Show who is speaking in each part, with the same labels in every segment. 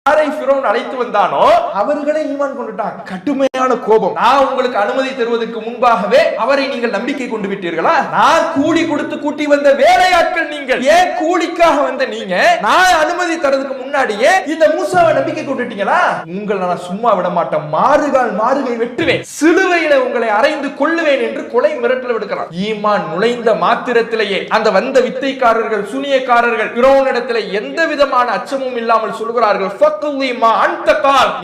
Speaker 1: யாரை ஃபிரௌன் அழைத்து வந்தானோ அவர்களே ஈமான் கொண்டுட்டாங்க. கடுமையான கோபம். நான் உங்களுக்கு அனுமதி தருவதற்கு முன்பாகவே அவரை நீங்கள் நம்பிக்கை கொண்டு விட்டீர்களா? நான் கூலி கொடுத்து கூட்டி வந்த வேலையாட்கள் நீங்கள். ஏன் கூலிக்காக வந்த நீங்க நான் அனுமதி தரதுக்கு முன்னாடியே இந்த மூசாவை நம்பிக்கை கொண்டுட்டீங்களா? உங்களை நான் சும்மா விட மாட்டேன், மாறுகை வெட்டுவேன், சிலுவையில உங்களை அறைந்து கொள்ளுவேன் என்று கொலை மிரட்டல் விடுக்கிறான். ஈமான் நுழைந்த மாத்திரத்திலேயே அந்த வந்த வித்தைக்காரர்கள், சூனியக்காரர்கள் ஃபிரௌனிடத்தில் எந்த விதமான அச்சமும் இல்லாமல் சொல்கிறார்கள்,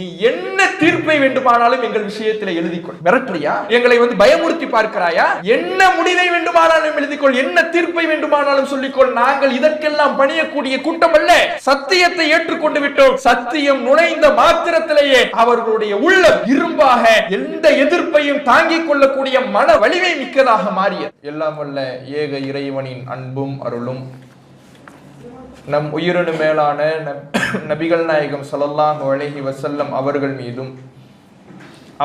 Speaker 1: நீ என்ன தீர்ப்பை வேண்டுமானாலும் எங்கள் விஷயத்தில் எழுதிக்கொள். மிரட்டறியா? எங்களை பயமுறுத்தி பார்க்கிறாயா? என்ன முடிவை வேண்டுமானாலும் எழுதிக்கொள், என்ன தீர்ப்பை வேண்டுமானாலும் சொல்லிக்கொள். நாங்கள் இதற்கெல்லாம் பணியக்கூடிய கூட்டம் அல்ல. சத்தியத்தை ஏற்றுக்கொண்டு விட்டோம். சத்தியம் நுழைந்த மாத்திரத்திலேயே அவர்களுடைய உள்ளம் இரும்பாக எந்த எதிர்ப்பையும் தாங்கிக் கொள்ளக்கூடிய மன வலிமை மிக்கதாக மாறியது. எல்லாம் வல்ல ஏக இறைவனின் அன்பும் அருளும் நம் உயிரினு மேலான நபிகள் நாயகம் ஸல்லல்லாஹு அலைஹி வஸல்லம் அவர்கள் மீதும்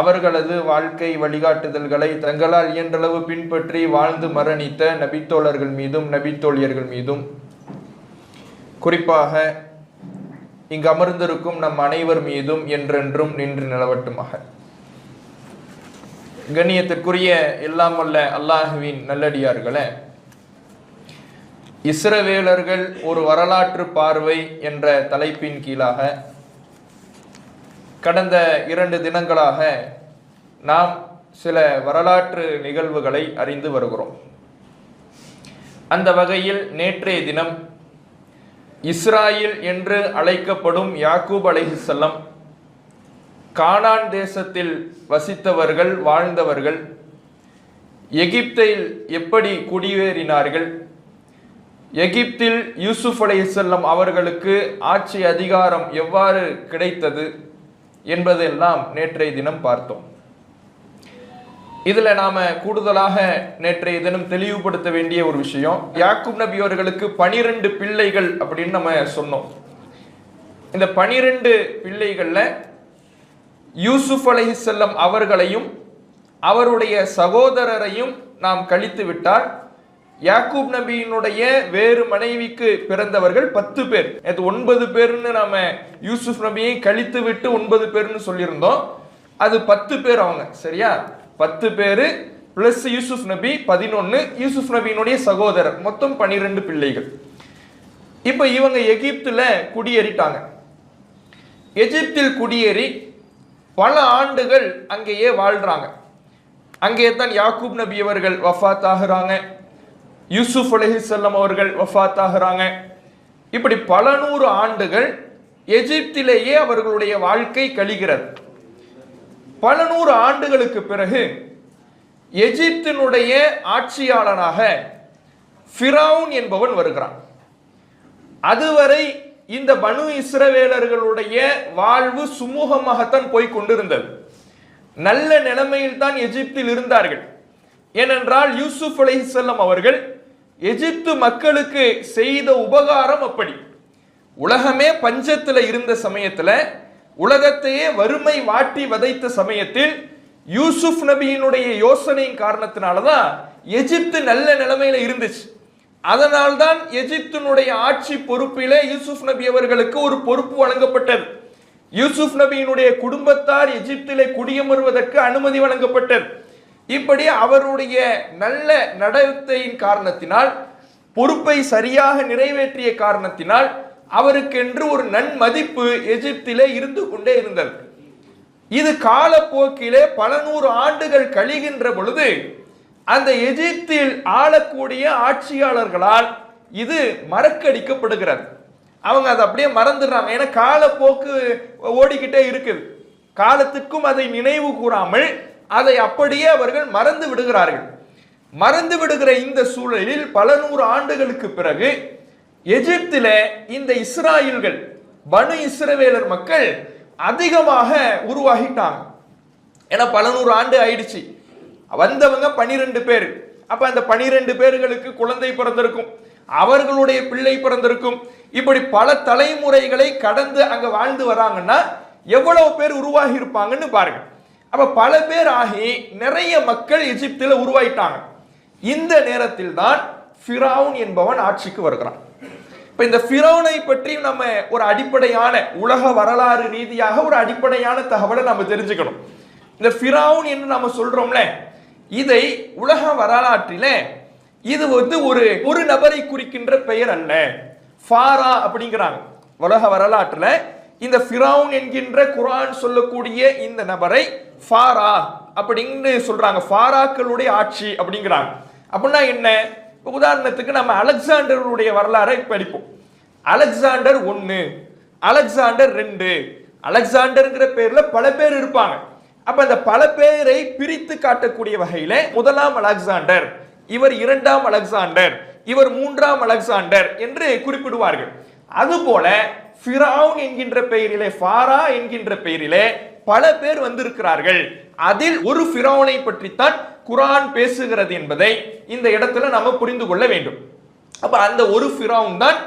Speaker 1: அவர்களது வாழ்க்கை வழிகாட்டுதல்களை தங்களால் இயன்றளவு பின்பற்றி வாழ்ந்து மரணித்த நபித்தோழர்கள் மீதும் நபித்தோழியர்கள் மீதும் குறிப்பாக இங்கு அமர்ந்திருக்கும் நம் அனைவர் மீதும் என்றென்றும் நின்று நிலவட்டுமாக. கண்ணியத்திற்குரிய எல்லாம் வல்ல அல்லாஹுவின் நல்லடியார்களே, இஸ்ரவேலர்கள் ஒரு வரலாற்று பார்வை என்ற தலைப்பின் கீழாக கடந்த 2 தினங்களாக நாம் சில வரலாற்று நிகழ்வுகளை அறிந்து வருகிறோம். அந்த வகையில் நேற்றைய தினம் இஸ்ராயேல் என்று அழைக்கப்படும் யாக்கூப் அலைஹிஸ்ஸலாம் கானான் தேசத்தில் வசித்தவர்கள், வாழ்ந்தவர்கள், எகிப்தில் எப்படி குடியேறினார்கள், எகிப்தில் யூசுப் அலைஹிஸ்ஸலாம் அவர்களுக்கு ஆட்சி அதிகாரம் எவ்வாறு கிடைத்தது என்பதெல்லாம் நேற்றைய தினம் பார்த்தோம். இதுல நாம கூடுதலாக நேற்றைய தினம் தெளிவுபடுத்த வேண்டிய ஒரு விஷயம், யாக்கூப் நபி அவர்களுக்கு 12 பிள்ளைகள் அப்படின்னு நம்ம சொன்னோம். இந்த 12 பிள்ளைகள்ல யூசுப் அலைஹிஸ்ஸலாம் அவர்களையும் அவருடைய சகோதரரையும் நாம் கழித்து விட்டால் யாக்கூப் நபியினுடைய வேறு மனைவிக்கு பிறந்தவர்கள் 10 பேர். 9 பேர்னு நாம யூசுப் நபியை கழித்து விட்டு 9 பேர்னு சொல்லியிருந்தோம். அது 10 பேர் அவங்க, சரியா? 10 பேரு பிளஸ் யூசுப் நபி 11, யூசுப் நபியினுடைய சகோதரர், மொத்தம் 12 பிள்ளைகள். இப்ப இவங்க எகிப்துல குடியேறிட்டாங்க. எகிப்தில் குடியேறி பல ஆண்டுகள் அங்கேயே வாழ்றாங்க. அங்கே தான் யாக்கூப் நபி அவர்கள் வஃபாத் ஆகுறாங்க, யூசுப் அலைஹிஸ்ஸலாம் அவர்கள் வஃபாத் ஆகுறாங்க. இப்படி பல 100 ஆண்டுகள் எகிப்திலேயே அவர்களுடைய வாழ்க்கை கழிகிறது. பல 100 ஆண்டுகளுக்கு பிறகு எகிப்தினுடைய ஆட்சியாளனாக ஃபிரௌன் என்பவன் வருகிறான். அதுவரை இந்த பனு இஸ்ரவேலர்களுடைய வாழ்வு சுமூகமாகத்தான் போய் கொண்டிருந்தது. நல்ல நிலைமையில் தான் எகிப்தில் இருந்தார்கள். ஏனென்றால் யூசுப் அலைஹிஸ்ஸலாம் அவர்கள் எகிப்து மக்களுக்கு செய்த உபகாரம் அப்படி. உலகமே பஞ்சத்தில் இருந்த சமயத்தில், உலகத்தையே வறுமை வாட்டி வதைத்த சமயத்தில் யூசுப் நபியினுடைய யோசனையின் காரணத்தினாலதான் எகிப்து நல்ல நிலைமையில இருந்துச்சு. அதனால்தான் எகிப்தினுடைய ஆட்சி பொறுப்பிலே யூசுப் நபி அவர்களுக்கு ஒரு பொறுப்பு வழங்கப்பட்டது. யூசுப் நபியினுடைய குடும்பத்தார் எகிப்திலே குடியமர்வதற்கு அனுமதி வழங்கப்பட்டது. இப்படி அவருடைய நல்ல நடத்தையின் காரணத்தினால், பொறுப்பை சரியாக நிறைவேற்றிய காரணத்தினால் அவருக்கென்று ஒரு நன்மதிப்பு எகிப்திலே இருந்து கொண்டே இருந்தது. இது காலப்போக்கிலே பல 100 ஆண்டுகள் கழிகின்ற பொழுது அந்த எகிப்தில் ஆளக்கூடிய ஆட்சியாளர்களால் இது மறக்கடிக்கப்படுகிறது. அவங்க அதை அப்படியே மறந்துடுறாங்க. ஏன்னா காலப்போக்கு ஓடிக்கிட்டே இருக்குது. காலத்துக்கும் அதை நினைவு கூறாமல் அதை அப்படியே அவர்கள் மறந்து விடுகிறார்கள். மறந்து விடுகிற இந்த சூழலில் பல 100 ஆண்டுகளுக்கு பிறகு எகிப்தில இந்த இஸ்ராயல்கள், பனு இஸ்ரவேலர் மக்கள் அதிகமாக உருவாகிட்டாங்க. ஏன்னா பல 100 ஆண்டு ஆயிடுச்சு. வந்தவங்க 12 பேர். அப்ப அந்த 12 பேர்களுக்கு குழந்தை பிறந்திருக்கும், அவர்களுடைய பிள்ளை பிறந்திருக்கும். இப்படி பல தலைமுறைகளை கடந்து அங்க வாழ்ந்து வராங்கன்னா எவ்வளவு பேர் உருவாகி இருப்பாங்கன்னு பாருங்க. அப்ப பல பேர் ஆகி நிறைய மக்கள் எகிப்தில் உருவாயிட்டாங்க. இந்த நேரத்தில் தான் ஃபிரௌன் என்பவன் ஆட்சிக்கு வருகிறான். இப்ப இந்த ஃபிரௌனை பற்றி நம்ம ஒரு அடிப்படையான உலக வரலாறு ரீதியாக ஒரு அடிப்படையான தகவலை நம்ம தெரிஞ்சுக்கணும். இந்த ஃபிரௌன் என்று நம்ம சொல்றோம்ல, இதை உலக வரலாற்றில இது ஒரு நபரை குறிக்கின்ற பெயர் அல்ல. ஃபாரா அப்படிங்கிறாங்க உலக வரலாற்றுல. இந்த ஃபிரௌன் என்கின்ற குர்ஆன் சொல்லக்கூடிய இந்த நபரை ஃபாரா அப்படின்னு சொல்றாங்க. ஃபாராக்களுடைய ஆட்சி அப்படிங்கிறாங்க. அப்படின்னா என்ன? உதாரணத்துக்கு நம்ம அலெக்சாண்டருடைய வரலாறை படிப்போம். அலெக்சாண்டர் 1, அலெக்சாண்டர் 2, அலெக்சாண்டர்ங்கிற பேர்ல பல பேர் இருப்பாங்க. அப்ப அந்த பல பேரை பிரித்து காட்டக்கூடிய வகையில முதலாம் அலெக்சாண்டர், இவர் 2ஆம் அலெக்சாண்டர், இவர் 3ஆம் அலெக்சாண்டர் என்று குறிப்பிடுவார்கள். அதுபோல ஃபிரௌன் என்கின்ற பெயரிலே, ஃபாரா என்கின்ற பெயரிலே பல பேர் வந்திருக்கிறார்கள். அதில் ஒரு ஃபிரௌனை பற்றித்தான் குர்ஆன் பேசுகிறது என்பதை இந்த இடத்துல நாம புரிந்து கொள்ள வேண்டும். அப்ப அந்த ஒரு ஃபிரௌன் தான்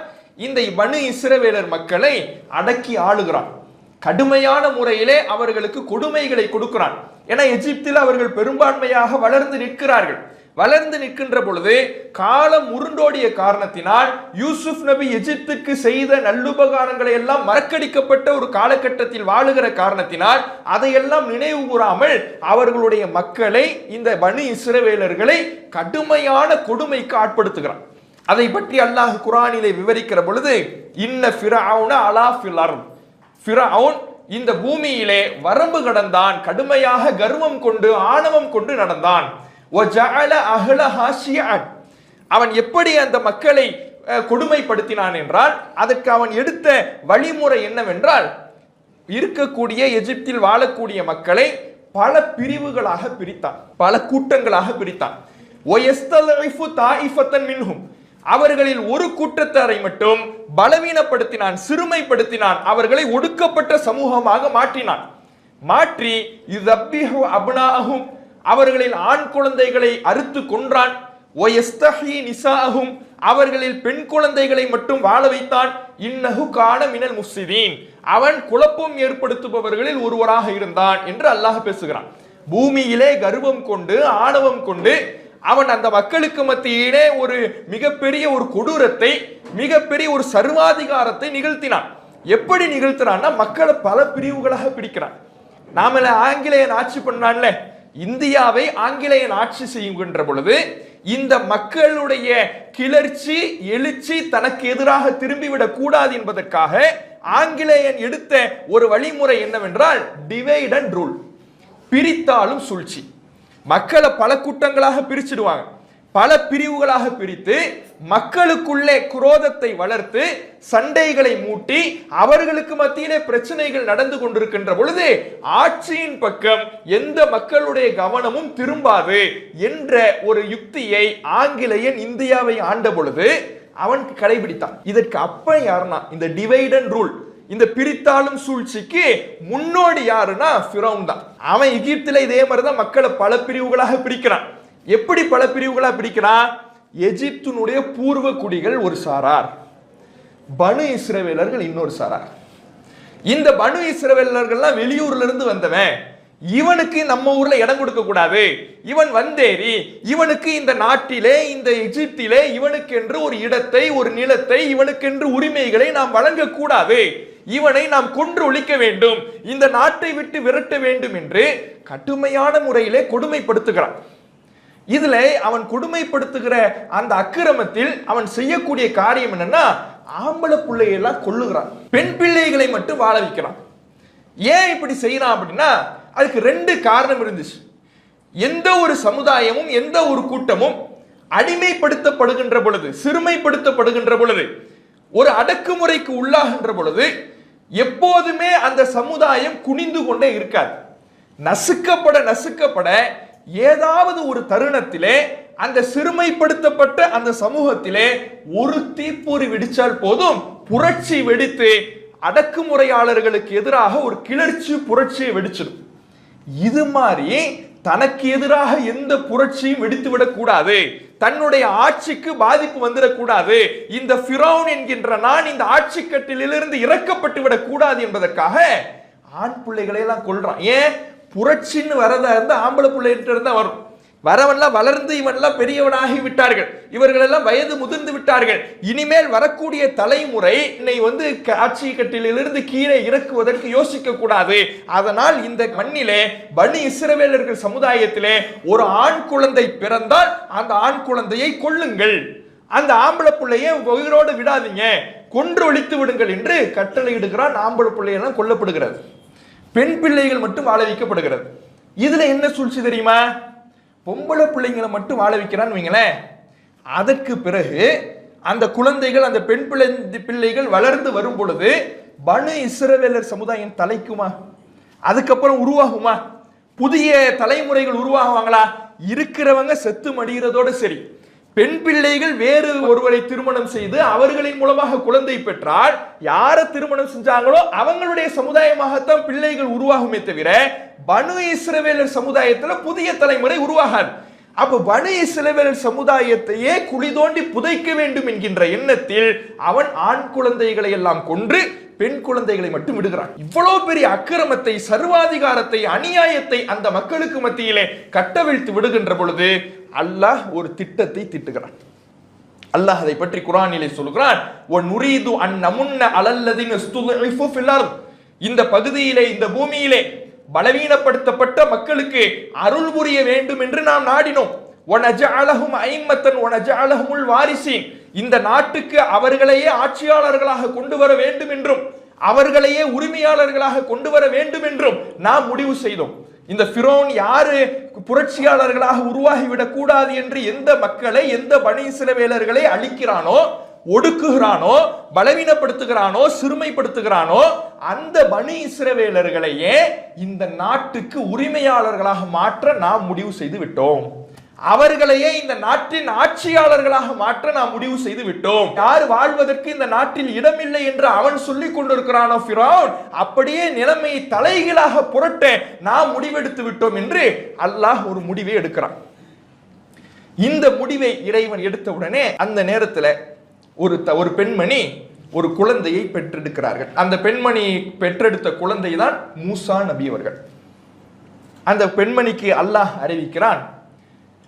Speaker 1: இந்த பனு இஸ்ரவேலர் மக்களை அடக்கி ஆளுகிறான். கடுமையான முறையிலே அவர்களுக்கு கொடுமைகளை கொடுக்கிறான். ஏன்னா எகிப்தில் அவர்கள் பெரும்பான்மையாக வளர்ந்து நிற்கிறார்கள். வளர்ந்து நிற்கின்ற பொழுது காலம் உருண்டோடிய காரணத்தினால் யூசுப் நபி எகிப்துக்கு செய்த நல்லுபகாரங்களை எல்லாம் மறக்கடிக்கப்பட்ட ஒரு காலகட்டத்தில் வாழுகிற காரணத்தினால் அதையெல்லாம் நினைவு கூறாமல் அவர்களுடைய மக்களை, இந்த பனு இஸ்ரவேலர்களை கடுமையான கொடுமைக்கு ஆட்படுத்துகிறான். அதை பற்றி அல்லாஹ் குர்ஆனிலே விவரிக்கிற பொழுது, இன்ன ஃபிரௌன அலா ஃபில் அர்த், ஃபிரௌன் இந்த பூமியிலே வரம்பு கடந்தான், கடுமையாக கர்வம் கொண்டு ஆணவம் கொண்டு நடந்தான். அவன் எப்படி அந்த மக்களை கொடுமைப்படுத்தினான் என்றால், அதற்கு அவன் எடுத்த வழிமுறை என்னவென்றால், இருக்கக்கூடிய எகிப்தில் வாழக்கூடிய மக்களை பல பிரிவுகளாக பிரித்தான், பல கூட்டங்களாக பிரித்தான். அவர்களில் ஒரு கூட்டத்தாரை மட்டும் பலவீனப்படுத்தினான், சிறுமைப்படுத்தினான், அவர்களை ஒடுக்கப்பட்ட சமூகமாக மாற்றினான். மாற்றி யுதப்பிஹு அப்னாஅஹும், அவர்களில் ஆண் குழந்தைகளை அறுத்து கொன்றான். வயஸ்தஹி நிசாஅஹும், அவர்களில் பெண் குழந்தைகளை மட்டும் வாழ வைத்தான். இன்னஹு கான மினல் முஃப்ஸிதீன், அவன் குழப்பம் ஏற்படுத்துபவர்களில் ஒருவராக இருந்தான் என்று அல்லாஹ் பேசுகிறான். பூமியிலே கர்வம் கொண்டு ஆணவம் கொண்டு அவன் அந்த மக்களுக்கு மத்தியிலே ஒரு மிகப்பெரிய ஒரு கொடூரத்தை, மிகப்பெரிய ஒரு சர்வாதிகாரத்தை நிகழ்த்தினான். எப்படி நிகழ்த்தினான்னா, மக்களை பல பிரிவுகளாக பிடிக்கிறான். நாம ஆங்கிலேயன் ஆட்சி பண்ணான்ல, இந்தியாவை ஆங்கிலேயன் ஆட்சி செய்கின்ற பொழுது இந்த மக்களுடைய கிளர்ச்சி எழுச்சி தனக்கு எதிராக திரும்பிவிடக் கூடாது என்பதற்காக ஆங்கிலேயன் எடுத்த ஒரு வழிமுறை என்னவென்றால் டிவைட் அண்ட் ரூல், பிரித்தாலும் சூழ்ச்சி. மக்களை பல கூட்டங்களாக பிரிச்சிடுவாங்க, பல பிரிவுகளாக பிரித்து மக்களுக்குள்ளே குரோதத்தை வளர்த்து சண்டைகளை மூட்டி அவர்களுக்கு மத்தியிலே பிரச்சனைகள் நடந்து கொண்டிருக்கின்ற பொழுது ஆட்சியின் பக்கம் எந்த மக்களுடைய கவனமும் திரும்பாது என்ற ஒரு யுக்தியை ஆங்கிலேயன் இந்தியாவை ஆண்ட பொழுது அவன் கடைபிடித்தான். இதற்கு அப்ப யாருன்னா இந்த டிவைட் அண்ட் ரூல், இந்த பிரித்தாளும் சூழ்ச்சிக்கு முன்னோடி யாருன்னா ஃபிரௌன் தான். அவன் எகிப்தில இதே மாதிரிதான் மக்களை பல பிரிவுகளாக பிரிக்கிறான். எப்படி பல பிரிவுகளா பிரிக்கிறான்? எகிப்தினுடைய பூர்வ குடிகள் ஒரு சாரார், பனு இஸ்ரவேலர்கள் இன்னொரு சாரார். இந்த பனு இஸ்ரவேலர்கள்லாம் வெளியூர்ல இருந்து வந்தவன், இவனுக்கு நம்ம ஊர்ல இடம் கொடுக்க கூடாது, இவன் வந்தேறி இவனுக்கு இந்த நாட்டிலே இந்த எகிப்திலே இவனுக்கென்று ஒரு இடத்தை, ஒரு நிலத்தை, இவனுக்கென்று உரிமைகளை நாம் வழங்க கூடாது, இவனை நாம் கொன்று ஒழிக்க வேண்டும், இந்த நாட்டை விட்டு விரட்ட வேண்டும் என்று கடுமையான முறையிலே கொடுமைப்படுத்துகிறான். இதுல அவன் கொடுமைப்படுத்துகிற அந்த அக்கிரமத்தில் அவன் செய்யக்கூடிய காரியம் என்னன்னா, ஆம்பளை பிள்ளையெல்லாம் கொல்லுகிறான், பெண் பிள்ளைகளை மட்டும் வாழ வைக்கிறான். ஏன் இப்படி செய்யறான் அப்படின்னா, அதுக்கு ரெண்டு காரணம் இருந்துச்சு. எந்த ஒரு சமுதாயமும் எந்த ஒரு கூட்டமும் அடிமைப்படுத்தப்படுகின்ற பொழுது, சிறுமைப்படுத்தப்படுகின்ற பொழுது, ஒரு அடக்குமுறைக்கு உள்ளாகின்ற பொழுது எப்போதுமே அந்த சமுதாயம் குனிந்து கொண்டே இருக்காது. நசுக்கப்பட நசுக்கப்பட ஏதாவது ஒரு தருணத்திலே அந்த சிறுமைப்படுத்தப்பட்ட அந்த சமூகத்திலே ஒரு தீப்பொறி வெடிச்சால் போதும், புரட்சி வெடித்து அடக்குமுறையாளர்களுக்கு எதிராக ஒரு கிளர்ச்சி புரட்சியை வெடிச்சிடும். இது மாதிரி தனக்கு எதிராக எந்த புரட்சியும் வெடித்துவிடக் கூடாது, தன்னுடைய ஆட்சிக்கு பாதிப்பு வந்துடக்கூடாது, இந்த ஃபிரௌன் என்கின்ற நான் இந்த ஆட்சி கட்டிலிருந்து இறக்கப்பட்டு விடக் கூடாது என்பதற்காக ஆண் பிள்ளைகளை எல்லாம் கொல்றான். ஏன்? புரட்சின்னு வரதா இருந்தா ஆம்பளை பிள்ளைகிட்ட இருந்தா வரும். வரவெல்லாம் வளர்ந்து இவன்லாம் பெரியவனாகி விட்டார்கள், இவர்கள் எல்லாம் வயது முதிர்ந்து விட்டார்கள், இனிமேல் வரக்கூடிய தலைமுறை என்னை ஆட்சி கட்டிலிருந்து கீழே இறக்குவதற்கு யோசிக்க கூடாது. அதனால் இந்த மண்ணிலே பனி இஸ்ரவேலர்கள் சமுதாயத்திலே ஒரு ஆண் குழந்தை பிறந்தால் அந்த ஆண் குழந்தையை கொல்லுங்கள், அந்த ஆம்பளை பிள்ளையை உயிரோடு விடாதீங்க, கொன்று ஒழித்து விடுங்கள் என்று கட்டளை இடுகிறான். ஆம்பளை பிள்ளையெல்லாம் கொல்லப்படுகிறது, பெண் பிள்ளைகள் மட்டும் வாழ வைக்கப்படுகிறது. இதுல என்ன சூழ்ச்சி தெரியுமா? பொம்பளை பிள்ளைங்களை மட்டும் வாழ வைக்கிறான்னு வைங்களேன். அதற்கு பிறகு அந்த குழந்தைகள், அந்த பெண் பிள்ளைகள் வளர்ந்து வரும் பொழுது பனு இஸ்ரவேலர் சமுதாயம் தலைக்குமா? அதுக்கப்புறம் உருவாகுமா? புதிய தலைமுறைகள் உருவாகுவாங்களா? இருக்கிறவங்க செத்து மடிகிறதோடு சரி, பெண் பிள்ளைகள் வேறு ஒருவரை திருமணம் செய்து அவர்களின் மூலமாக குழந்தை பெற்றால் யாரை திருமணம் செஞ்சாங்களோ அவங்களுடைய சமுதாயமாகத்தான் பிள்ளைகள் உருவாகுமே தவிர பனு இஸ்ரவேலர் சமுதாயத்தில் புதிய தலைமுறை உருவாகாது. அப்ப பனு இஸ்ரவேலர் சமுதாயத்தையே குழி தோண்டி புதைக்க வேண்டும் என்கின்ற எண்ணத்தில் அவன் ஆண் குழந்தைகளை எல்லாம் கொன்று பெண் குழந்தைகளை மட்டும் விடுகிறான். இவ்வளவு பெரிய அக்கிரமத்தை, சர்வாதிகாரத்தை, அநியாயத்தை அந்த மக்களுக்கு மத்தியிலே கட்டவிழ்த்து விடுகின்ற பொழுது அல்லாஹ் ஒரு திட்டத்தை திட்டுகிறான். அல்லாஹ் அதை பற்றி குர்ஆனிலே சொல்கிறான், "வநுரீது அன் நமுன்ன அலல்லதீன இஸ்துத்இஃபு ஃபில் அர்த்." இந்த பகுதியிலே, இந்த பூமியிலே பலவீனப்படுத்தப்பட்ட மக்களுக்கு அருள் புரிய வேண்டும் என்று நாம் நாடினோம். வனஜஅலஹும் அய்மத்தன் வனஜஅலஹுல் வாரிசீன். இந்த நாட்டுக்கு அவர்களையே ஆட்சியாளர்களாக கொண்டு வர வேண்டும் என்றும் அவர்களையே உரிமையாளர்களாக கொண்டு வர வேண்டும் என்றும் நாம் முடிவு செய்தோம். இந்த ஃபிரௌன் யாரு புரட்சியாளர்களாக உருவாகிவிடக் கூடாது என்று எந்த மக்களை, எந்த பனி இஸ்ரவேலர்களை அழிக்கிறானோ, ஒடுக்குகிறானோ, பலவீனப்படுத்துகிறானோ, சிறுமைப்படுத்துகிறானோ அந்த பனி இஸ்ரவேலர்களையே இந்த நாட்டுக்கு உரிமையாளர்களாக மாற்ற நாம் முடிவு செய்து விட்டோம். அவர்களையே இந்த நாட்டின் ஆட்சியாளர்களாக மாற்ற நாம் முடிவு செய்து விட்டோம். யார் வாழ்வதற்கு இந்த நாட்டில் இடமில்லை என்று அவன் சொல்லிக் கொண்டிருக்கிறானோ ஃபிரௌன், அப்படியே நிலைமையை தலைகீழாக புரட்ட நாம் முடிவெடுத்து விட்டோம் என்று அல்லாஹ் ஒரு முடிவை எடுக்கிறான். இந்த முடிவை இறைவன் எடுத்தவுடனே அந்த நேரத்தில் ஒரு பெண்மணி ஒரு குழந்தையை பெற்றெடுக்கிறார்கள். அந்த பெண்மணி பெற்றெடுத்த குழந்தை தான் மூசா நபி அவர்கள். அந்த பெண்மணிக்கு அல்லாஹ் அறிவிக்கிறான்,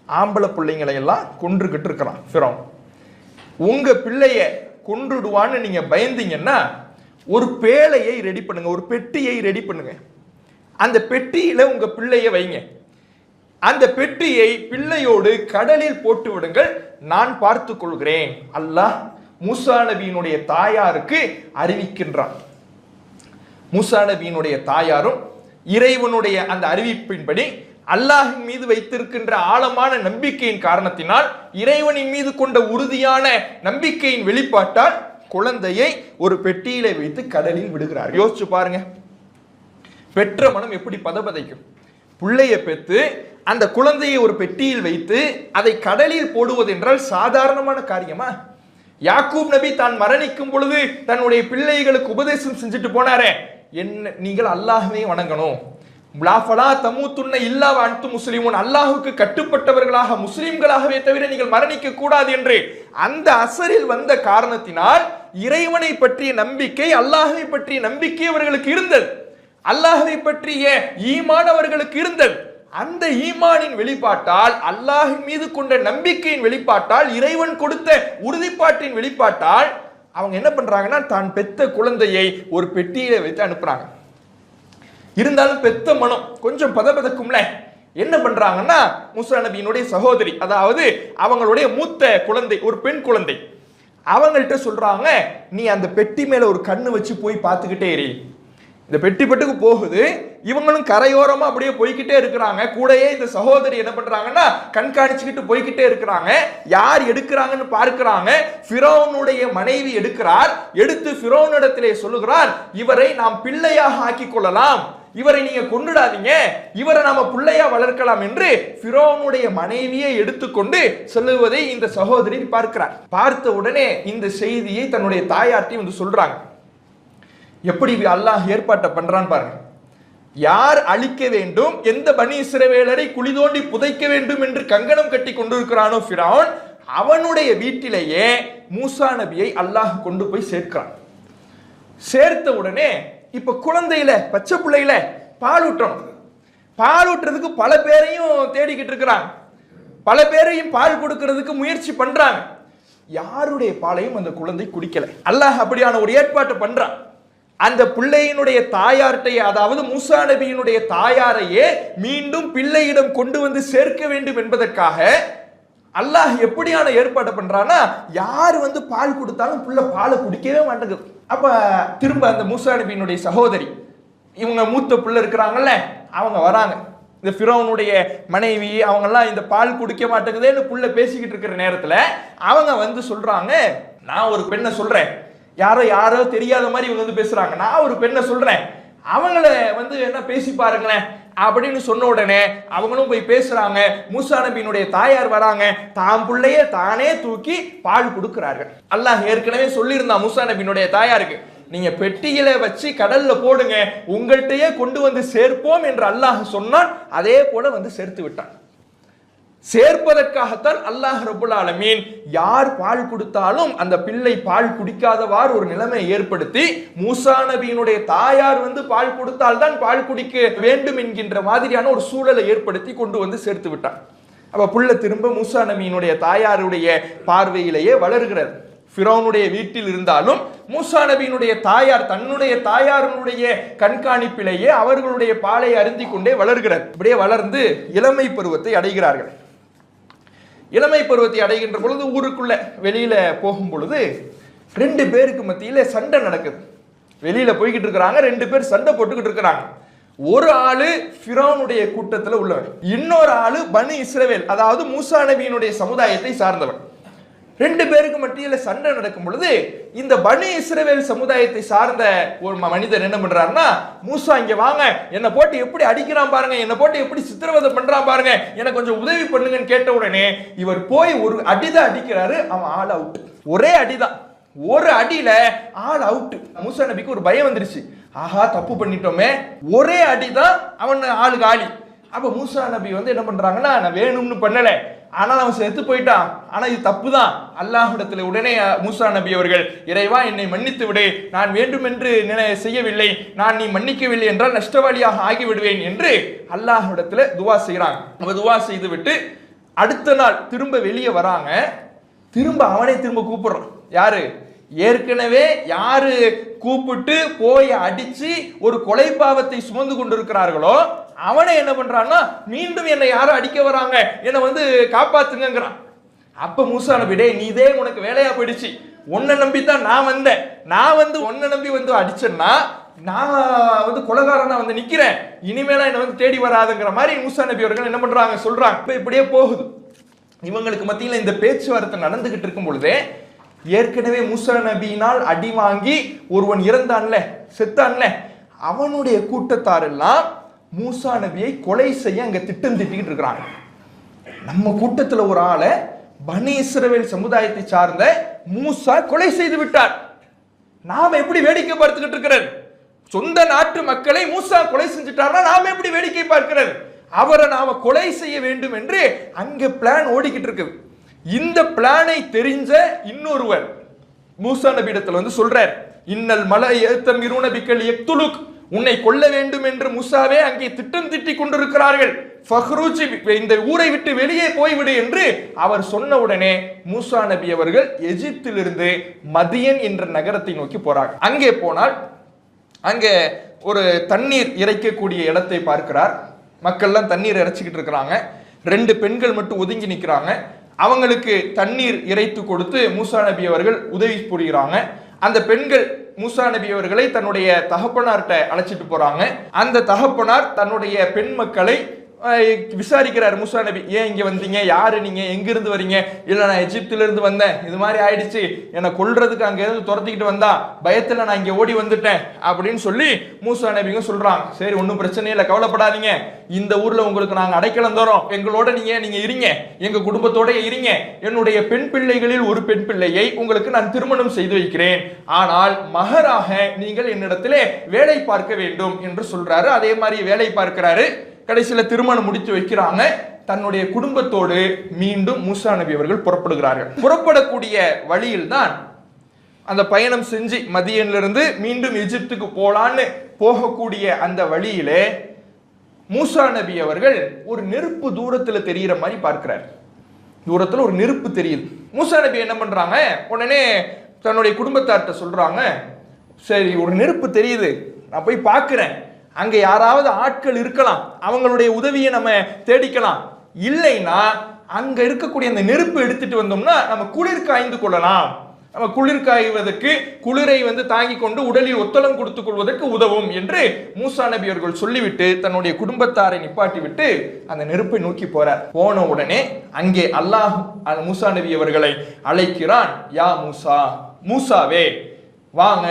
Speaker 1: ஆம்பளை பிள்ளைங்களை எல்லாம் கொன்றுகிட்டு இருக்கிறான் ஃபிரௌன். உங்க பிள்ளைய கொன்றுடுவான்னு நீங்க பயந்தீங்கன்னா ஒரு பேழையை ரெடி பண்ணுங்க, ஒரு பெட்டியை ரெடி பண்ணுங்க, அந்த பெட்டியில உங்க பிள்ளைய வைங்க, அந்த பெட்டியை பிள்ளையோடு கடலில் போட்டு விடுங்கள், நான் பார்த்து கொள்கிறேன். அல்லாஹ் மூசா நபியினுடைய தாயாருக்கு அறிவிக்கின்றான். மூசா நபியினுடைய தாயாரும் இறைவனுடைய அந்த அறிவிப்பின்படி அல்லாஹின் மீது வைத்திருக்கின்ற ஆழமான நம்பிக்கையின் காரணத்தினால், இறைவனின் மீது கொண்ட உறுதியான நம்பிக்கையின் வெளிப்பாட்டால் குழந்தையை ஒரு பெட்டியில வைத்து கடலில் விடுகிறார். யோசிச்சு பாருங்க, பெற்ற மனம் எப்படி பதபதைக்கும். பிள்ளைய பெற்று அந்த குழந்தையை ஒரு பெட்டியில் வைத்து அதை கடலில் போடுவது என்றால் சாதாரணமான காரியமா? யாக்கூப் நபி தான் மரணிக்கும் பொழுது தன்னுடைய பிள்ளைகளுக்கு உபதேசம் செஞ்சுட்டு போனாரே, என்ன நீங்கள் அல்லாஹ்வை வணங்கணும், அல்லாஹுக்கு கட்டுப்பட்டவர்களாக முஸ்லிம்களாகவே தவிர நீங்கள் மரணிக்க கூடாது என்று அந்த அசரில் வந்த காரணத்தினால் இறைவனை பற்றிய நம்பிக்கை, அல்லாஹை பற்றிய நம்பிக்கை அவர்களுக்கு இருந்தது, அல்லாஹை பற்றிய ஈமான் அவர்களுக்கு இருந்தது. அந்த ஈமானின் வெளிப்பாட்டால், அல்லாஹின் மீது கொண்ட நம்பிக்கையின் வெளிப்பாட்டால், இறைவன் கொடுத்த உறுதிப்பாட்டின் வெளிப்பாட்டால் அவங்க என்ன பண்றாங்கன்னா தான் பெத்த குழந்தையை ஒரு பெட்டியில வைத்து அனுப்புறாங்க. இருந்தாலும் பெத்த மனம் கொஞ்சம் பதபதக்கும்ல. என்ன பண்றாங்கன்னா மூசா நபியினுடைய சகோதரி, அதாவது அவங்களுடைய மூத்த குழந்தை, ஒரு பெண் குழந்தை, அவங்கள்ட்ட சொல்றாங்க, நீ அந்த பெட்டி மேல ஒரு கண்ணு வச்சு போய் பார்த்துக்கிட்டே இரு. இந்த பெட்டி பெட்டுக்கு போகுது, இவங்களும் கரையோரமா அப்படியே போய்கிட்டே இருக்கிறாங்க. கூடயே இந்த சகோதரி என்ன பண்றாங்கன்னா கண்காணிச்சுக்கிட்டு போய்கிட்டே இருக்கிறாங்க. யார் எடுக்கிறாங்கன்னு பார்க்கிறாங்க. ஃபிரௌனுடைய மனைவி எடுக்கிறார். எடுத்து ஃபிரௌனிடத்திலே சொல்லுகிறார், இவரை நாம் பிள்ளையாக ஆக்கி கொள்ளலாம், இவரை நீங்க கொண்டுடாதீங்க, இவரை நாம பிள்ளையா வளர்க்கலாம் என்று ஃபிரௌனுடைய மனைவியை எடுத்துக்கொண்டு சொல்லுவதை இந்த சகோதரி பார்க்கிறார். பார்த்த உடனே இந்த செய்தியை தன்னுடைய தாயார்ட்டையும் சொல்றாங்க. எப்படி அல்லாஹ் ஏற்பாட்டை பண்றான் பாருங்க. யார் அழிக்க வேண்டும், எந்த பனி இஸ்ரவேலரை குழி தோண்டி புதைக்க வேண்டும் என்று கங்கணம் கட்டி கொண்டிருக்கிறானோ ஃபிரௌன், அவனுடைய வீட்டிலேயே மூசா நபியை அல்லாஹ் கொண்டு போய் சேர்க்கிறான். சேர்த்த உடனே இப்ப குழந்தையில, பச்சை பிள்ளையில பால் ஊற்றணும். பால் ஊற்றுறதுக்கு பல பேரையும் தேடிக்கிட்டு இருக்கிறாங்க. பல பேரையும் பால் கொடுக்கிறதுக்கு முயற்சி பண்றாங்க. யாருடைய பாலையும் அந்த குழந்தை குடிக்கல. அல்லாஹ் அப்படியான ஒரு ஏற்பாட்டை பண்றான். அந்த பிள்ளையினுடைய தாயார்ட்டை, அதாவது மூசா நபியினுடைய தாயாரையே மீண்டும் பிள்ளையிடம் கொண்டு வந்து சேர்க்க வேண்டும் என்பதற்காக அல்லாஹ் எப்படியான ஏற்பாடு பண்றான்னா, யார் வந்து பால் கொடுத்தாலும் புள்ள பாலை குடிக்கவே மாட்டேங்குது. அப்ப திரும்ப அந்த மூசா நபியினுடைய சகோதரி, இவங்க மூத்த புள்ள இருக்கிறாங்கல்ல, அவங்க வராங்க. இந்த ஃபிரௌனுடைய மனைவி அவங்கெல்லாம் இந்த பால் குடிக்க மாட்டேங்குதேன்னு புள்ள பேசிக்கிட்டு இருக்கிற நேரத்துல அவங்க வந்து சொல்றாங்க, நான் ஒரு பெண்ணை சொல்றேன். யாரோ தெரியாத மாதிரி இவங்க வந்து பேசுறாங்க. நான் ஒரு பெண்ணை சொல்றேன், அவங்கள வந்து என்ன பேசி பாருங்களேன் அப்படின்னு சொன்ன உடனே அவங்களும் போய் பேசுறாங்க. மூசா நபியினுடைய தாயார் வராங்க, தாம் பிள்ளைய தானே தூக்கி பால் கொடுக்கிறார்கள். அல்லாஹ் ஏற்கனவே சொல்லியிருந்தான் மூசா நபியினுடைய தாயாருக்கு, நீங்க பெட்டியில வச்சு கடல்ல போடுங்க, உங்கள்கிட்டயே கொண்டு வந்து சேர்ப்போம் என்று அல்லாஹ் சொன்னான். அதே போல வந்து சேர்த்து விட்டான். சேர்ப்பதற்காகத்தான் அல்லாஹ் ரப்புல் ஆலமீன் யார் பால் கொடுத்தாலும் அந்த பிள்ளை பால் குடிக்காதவாறு ஒரு நிலைமை ஏற்படுத்தி, மூசா நபியினுடைய தாயார் வந்து பால் கொடுத்தால் தான் பால் குடிக்க வேண்டும் என்கின்ற மாதிரியான ஒரு சூழலை ஏற்படுத்தி கொண்டு வந்து சேர்த்து விட்டான். அப்ப புள்ள திரும்ப மூசா நபியினுடைய தாயாருடைய பார்வையிலேயே வளர்கிறது. ஃபிரௌனுடைய வீட்டில் இருந்தாலும் மூசா நபியினுடைய தாயார் தன்னுடைய தாயாருடைய கண்காணிப்பிலேயே அவர்களுடைய பாலை அருந்தி கொண்டே வளர்கிறது. அப்படியே வளர்ந்து இளமை பருவத்தை அடைகிறார்கள். இளமை பருவத்தை அடைகின்ற பொழுது ஊருக்குள்ள வெளியில போகும் பொழுது 2 பேருக்கு மத்தியில சண்டை நடக்குது. வெளியில போய்கிட்டு இருக்கிறாங்க, 2 பேர் சண்டை போட்டுக்கிட்டு இருக்கிறாங்க. ஒரு ஆளு ஃபிரௌனுடைய கூட்டத்தில் உள்ளவன், இன்னொரு ஆளு பனு இஸ்ரவேல், அதாவது மூசா நபியினுடைய சமுதாயத்தை சார்ந்தவன். 2 பேருக்கு மத்தியில சண்டை நடக்கும் பொழுது இந்த பனு இஸ்ரவேல் சமுதாயத்தை சார்ந்த ஒரு மனிதர் என்ன பண்றாருன்னா, மூசா இங்க வாங்க, என்னை போட்டு எப்படி அடிக்கிறான் பாருங்க, என்னை போட்டு எப்படி சித்திரவதை பண்றான் பாருங்க, எனக்கு கொஞ்சம் உதவி பண்ணுங்கன்னு கேட்ட உடனே இவர் போய் ஒரு அடிதான் அடிக்கிறாரு. அவன் ஆள் அவுட். ஒரே அடிதான், ஒரு அடியில ஆள் அவுட். மூசா நபிக்கு ஒரு பயம் வந்துருச்சு, ஆஹா தப்பு பண்ணிட்டோமே, ஒரே அடிதான் அவன் ஆளு காலி. அப்ப மூசா நபி வந்து என்ன பண்றாங்கன்னா, நான் வேணும்னு பண்ணல, ஆனால் அவன் செத்து போயிட்டான், ஆனா இது தப்பு தான். அல்லாஹ்விடத்தில் உடனே மூசா நபி அவர்கள், இறைவா என்னை மன்னித்து விடு, நான் வேண்டுமென்று செய்யவில்லை, நான் நீ மன்னிக்கவில்லை என்றால் நஷ்டவாளியாக ஆகிவிடுவேன் என்று அல்லாஹ்விடத்தில் துவா செய்கிறாங்க. அவ துவா செய்து விட்டு அடுத்த நாள் திரும்ப வெளியே வராங்க. திரும்ப அவனை திரும்ப கூப்பிடுறான். யாரு? ஏற்கனவே யாரு கூப்பிட்டு போய் அடிச்சு ஒரு கொலை பாவத்தை சுமந்து கொண்டிருக்கிறார்களோ அவனை என்ன பண்றான்னா, மீண்டும் என்னை யாரும் அடிக்க வராங்க, என்னை வந்து காப்பாத்துங்கிறான். அப்ப மூசா நபி, டேய் நீதே உனக்கு வேலையா போயிடுச்சு, உன்னை நம்பித்தான் நான் வந்தேன், நான் வந்து உன்னை நம்பி வந்து அடிச்சேன்னா நான் வந்து கொலைகாரனா வந்து நிக்கிறேன், இனிமேல என்ன வந்து தேடி வராதுங்கிற மாதிரி மூசா நபி அவர்கள் என்ன பண்றாங்க சொல்றாங்க. இப்ப இப்படியே போகுது. இவங்களுக்கு மத்தியில் இந்த பேச்சுவார்த்தை நடந்துகிட்டு இருக்கும் பொழுதே ஏற்கனவே மூசா நபியினால் அடி வாங்கி ஒருவன் இறந்தான்ல, செத்தான்ல, அவனுடைய கூட்டத்தார் எல்லாம் மூசா நபியை கொலை செய்ய அங்க திட்டம் திட்டிக்கிட்டு இருக்கிறாங்க. நம்ம கூட்டத்துல ஒரு ஆளை பனி இஸ்ரவேல் சமுதாயத்தை சார்ந்த மூசா கொலை செய்து விட்டார், நாம எப்படி வேடிக்கை பார்த்துக்கிட்டு இருக்கிறது? சொந்த நாட்டு மக்களை மூசா கொலை செஞ்சுட்டார்னா நாம எப்படி வேடிக்கை பார்க்கிறது? அவரை நாம கொலை செய்ய வேண்டும் என்று அங்க பிளான் ஓடிக்கிட்டு இருக்குது. இந்த பிளானை தெரிஞ்ச இன்னொருவர் மூசா நபியிடத்தில் வந்து சொல்றார், இன்னல் மலை ஏத்தமிருன பிக்கல் யக்துலுக், உன்னை கொல்ல வேண்டும் என்று மூசாவே அங்கே திட்டம் திட்டிக் கொண்டிருக்கிறார்கள், ஃபஹ்ரூஜி, இந்த ஊரை விட்டு வெளியே போய்விடு என்று அவர் சொன்ன உடனே மூசா நபி அவர்கள் எகிப்திலிருந்து மதியன் என்ற நகரத்தை நோக்கி போறாங்க. அங்கே போனால் அங்கே ஒரு தண்ணீர் இறைக்கக்கூடிய இடத்தை பார்க்கிறார். மக்கள்லாம் தண்ணீர் இறைச்சிக்கிட்டு இருக்கிறாங்க. 2 பெண்கள் மட்டும் ஒதுங்கி நிற்கிறாங்க. அவங்களுக்கு தண்ணீர் இறைத்து கொடுத்து மூசா நபி அவர்கள் உதவி புரிகிறாங்க. அந்த பெண்கள் மூசா நபி அவர்களை தன்னுடைய தகப்பனார்கிட்ட அழைச்சிட்டு போறாங்க. அந்த தகப்பனார் தன்னுடைய பெண் மக்களை விசாரிக்கிறார். மூசா நபி, ஏன் இங்க வந்தீங்க, யாரு நீங்க, எங்கிருந்து வரீங்க? இல்ல நான் எகிப்தில இருந்து வந்தேன், இது மாதிரி ஆயிடுச்சு, என்னை கொல்றதுக்கு அங்க இருந்து துரத்திக்கிட்டு வந்தா, பயத்துல நான் இங்க ஓடி வந்துட்டேன் அப்படின்னு சொல்லி மூசா நபிங்க சொல்றாங்க. சரி ஒன்றும் பிரச்சனை இல்லை, கவலைப்படாதீங்க, இந்த ஊர்ல உங்களுக்கு நாங்க அடைக்கலம் தரோம், எங்களோட நீங்க இருங்க, எங்க குடும்பத்தோட இருங்க, என்னுடைய பெண் பிள்ளைகளில் ஒரு பெண் பிள்ளையை உங்களுக்கு நான் திருமணம் செய்து வைக்கிறேன், ஆனால் மகராக நீங்கள் என்னிடத்திலே வேலை பார்க்க வேண்டும் என்று சொல்றாரு. அதே மாதிரி வேலை பார்க்கிறாரு. கடைசியில திருமணம் முடித்து வைக்கிறாங்க. தன்னுடைய குடும்பத்தோடு மீண்டும் மூசா நபி அவர்கள் புறப்படுகிறார்கள். புறப்படக்கூடிய வழியில் தான் அந்த பயணம் செஞ்சு மதியனிலிருந்து மீண்டும் எகிப்துக்கு போலான்னு போகக்கூடிய அந்த வழியிலே மூசா நபி அவர்கள் ஒரு நெருப்பு தூரத்தில் தெரிகிற மாதிரி பார்க்கிறார். தூரத்துல ஒரு நெருப்பு தெரியுது. மூசா நபி என்ன பண்றாங்க, உடனே தன்னுடைய குடும்பத்தார்கிட்ட சொல்றாங்க, சரி ஒரு நெருப்பு தெரியுது, நான் போய் பார்க்கிறேன், அங்க யாராவது ஆட்கள் இருக்கலாம், அவங்களுடைய உதவியை நம்ம தேடிக்கலாம், இல்லைன்னா அங்க இருக்கக்கூடிய அந்த நெருப்பு எடுத்துட்டு வந்தோம்னா நம்ம குளிர் காய்ந்து கொள்ளலாம், நம்ம குளிர் காய்வதற்கு குளிரை தாங்கி கொண்டு உடலில் ஒத்தளம் கொடுத்துக் கொள்வதற்கு உதவும் என்று மூசா நபி அவர்கள் சொல்லிவிட்டு தன்னுடைய குடும்பத்தாரை நிப்பாட்டி விட்டு அந்த நெருப்பை நோக்கி போறார். போன உடனே அங்கே அல்லாஹ் மூசா நபி அவர்களை அழைக்கிறான். யா மூசா, மூசாவே வாங்க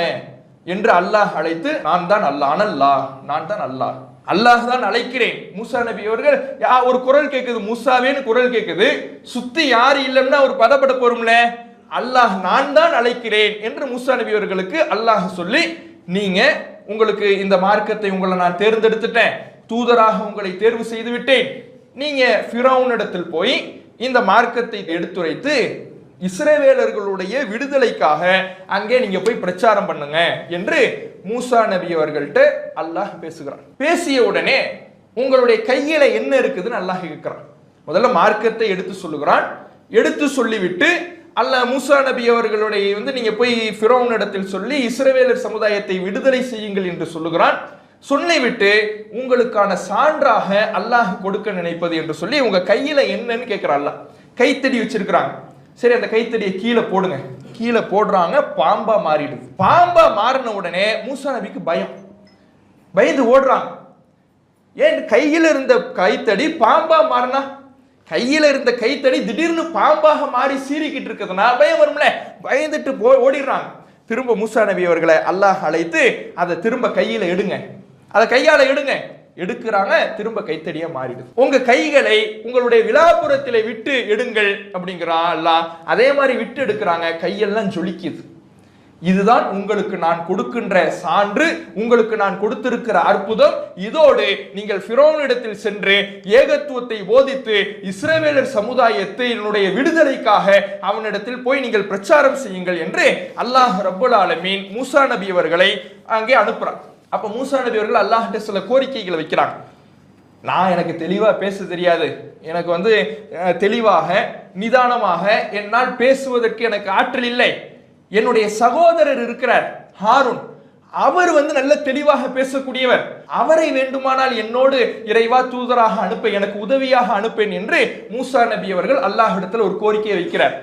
Speaker 1: என்று அல்லாஹ் அழைத்து, நான் தான் அல்லாஹ், நான் தான் அல்லாஹ், அல்லாஹ் தான் அழைக்கிறேன். மூசா நபி அவர்கள் ஒரு குரல் கேட்குது, மூசாவேன்னு குரல் கேட்குது, சுத்தி யாரு இல்லைன்னா ஒரு பதப்பட போறோம்ல, அல்லாஹ் நான் தான் அழைக்கிறேன் என்று மூசா நபி அவர்களுக்கு அல்லாஹ் சொல்லி, நீங்க உங்களுக்கு இந்த மார்க்கத்தை உங்களை நான் தேர்ந்தெடுத்துட்டேன், தூதராக உங்களை தேர்வு செய்து விட்டேன், நீங்க ஃபிரௌனிடத்தில் போய் இந்த மார்க்கத்தை எடுத்துரைத்து இஸ்ரவேலர்களுடைய விடுதலைக்காக அங்கே நீங்க போய் பிரச்சாரம் பண்ணுங்க என்று மூசா நபி அவர்கள்ட்ட அல்லாஹ் பேசுகிறான். பேசிய உடனே உங்களுடைய கையில என்ன இருக்குதுன்னு அல்லாஹ் கேட்கிறான். முதல்ல மார்க்கத்தை எடுத்து சொல்லுகிறான். எடுத்து சொல்லிவிட்டு அல்லாஹ் மூசா நபி அவர்களுடைய நீங்க போய் ஃபிரௌன் இடத்தில் சொல்லி இஸ்ரவேலர் சமுதாயத்தை விடுதலை செய்யுங்கள் என்று சொல்லுகிறான். சொல்லிவிட்டு உங்களுக்கான சான்றாக அல்லாஹ் கொடுக்க நினைப்பது என்று சொல்லி உங்க கையில என்னன்னு கேட்கிறான். அல்லாஹ் கைத்தடி வச்சிருக்கிறாங்க. சரி, அந்த கைத்தடியை கீழே போடுங்க. கீழே போடுறாங்க, பாம்பா மாறிடுது. பாம்பா மாறின உடனே மூசா நபிக்கு பயம், பயந்து ஓடுறாங்க. ஏன் கையில் இருந்த கைத்தடி பாம்பா மாறினா, கையில இருந்த கைத்தடி திடீர்னு பாம்பாக மாறி சீறிக்கிட்டு இருக்கிறதுனா பயம் வரும்ல, பயந்துட்டு ஓடிடுறாங்க. திரும்ப மூசா நபி அவர்களை அல்லாஹ் அழைத்து அதை திரும்ப கையில எடுங்க, அதை கையால எடுங்க. எடுக்கிறாங்க, திரும்ப கைத்தடியா மாறிடுது. உங்க கைகளை உங்களுடைய விலாப்புறத்திலே விட்டு எடுங்கள் அப்படிங்கிறான் அல்லாஹ். அதே மாதிரி விட்டு எடுக்கிறாங்க, கையெல்லாம் ஜொலிக்குது. இதுதான் உங்களுக்கு நான் கொடுக்கின்ற சான்று, உங்களுக்கு நான் கொடுத்திருக்கிற அற்புதம். இதோடு நீங்கள் ஃபிரௌனிடத்தில் சென்று ஏகத்துவத்தை போதித்து இஸ்ரவேலர் சமுதாயத்தினுடைய விடுதலைக்காக அவனிடத்தில் போய் நீங்கள் பிரச்சாரம் செய்யுங்கள் என்று அல்லாஹ் ரப்பல் ஆலமீன் மூசா நபி அவர்களை அங்கே அனுப்புறான். அப்ப மூசா நபி அவர்கள் அல்லாஹ்கிட்ட சில கோரிக்கைகளை வைக்கிறாங்க. எனக்கு தெளிவா பேச தெரியாது, எனக்கு தெளிவாக நிதானமாக என்னால் பேசுவதற்கு எனக்கு ஆற்றல் இல்லை. என்னுடைய சகோதரர் இருக்கிறார் ஹாரூன், அவர் நல்ல தெளிவாக பேசக்கூடியவர், அவரை வேண்டுமானால் என்னோடு இறைவா தூதராக அனுப்ப, எனக்கு உதவியாக அனுப்பேன் என்று மூசா நபி அவர்கள் அல்லாஹ்விடத்தில் ஒரு கோரிக்கையை வைக்கிறார்.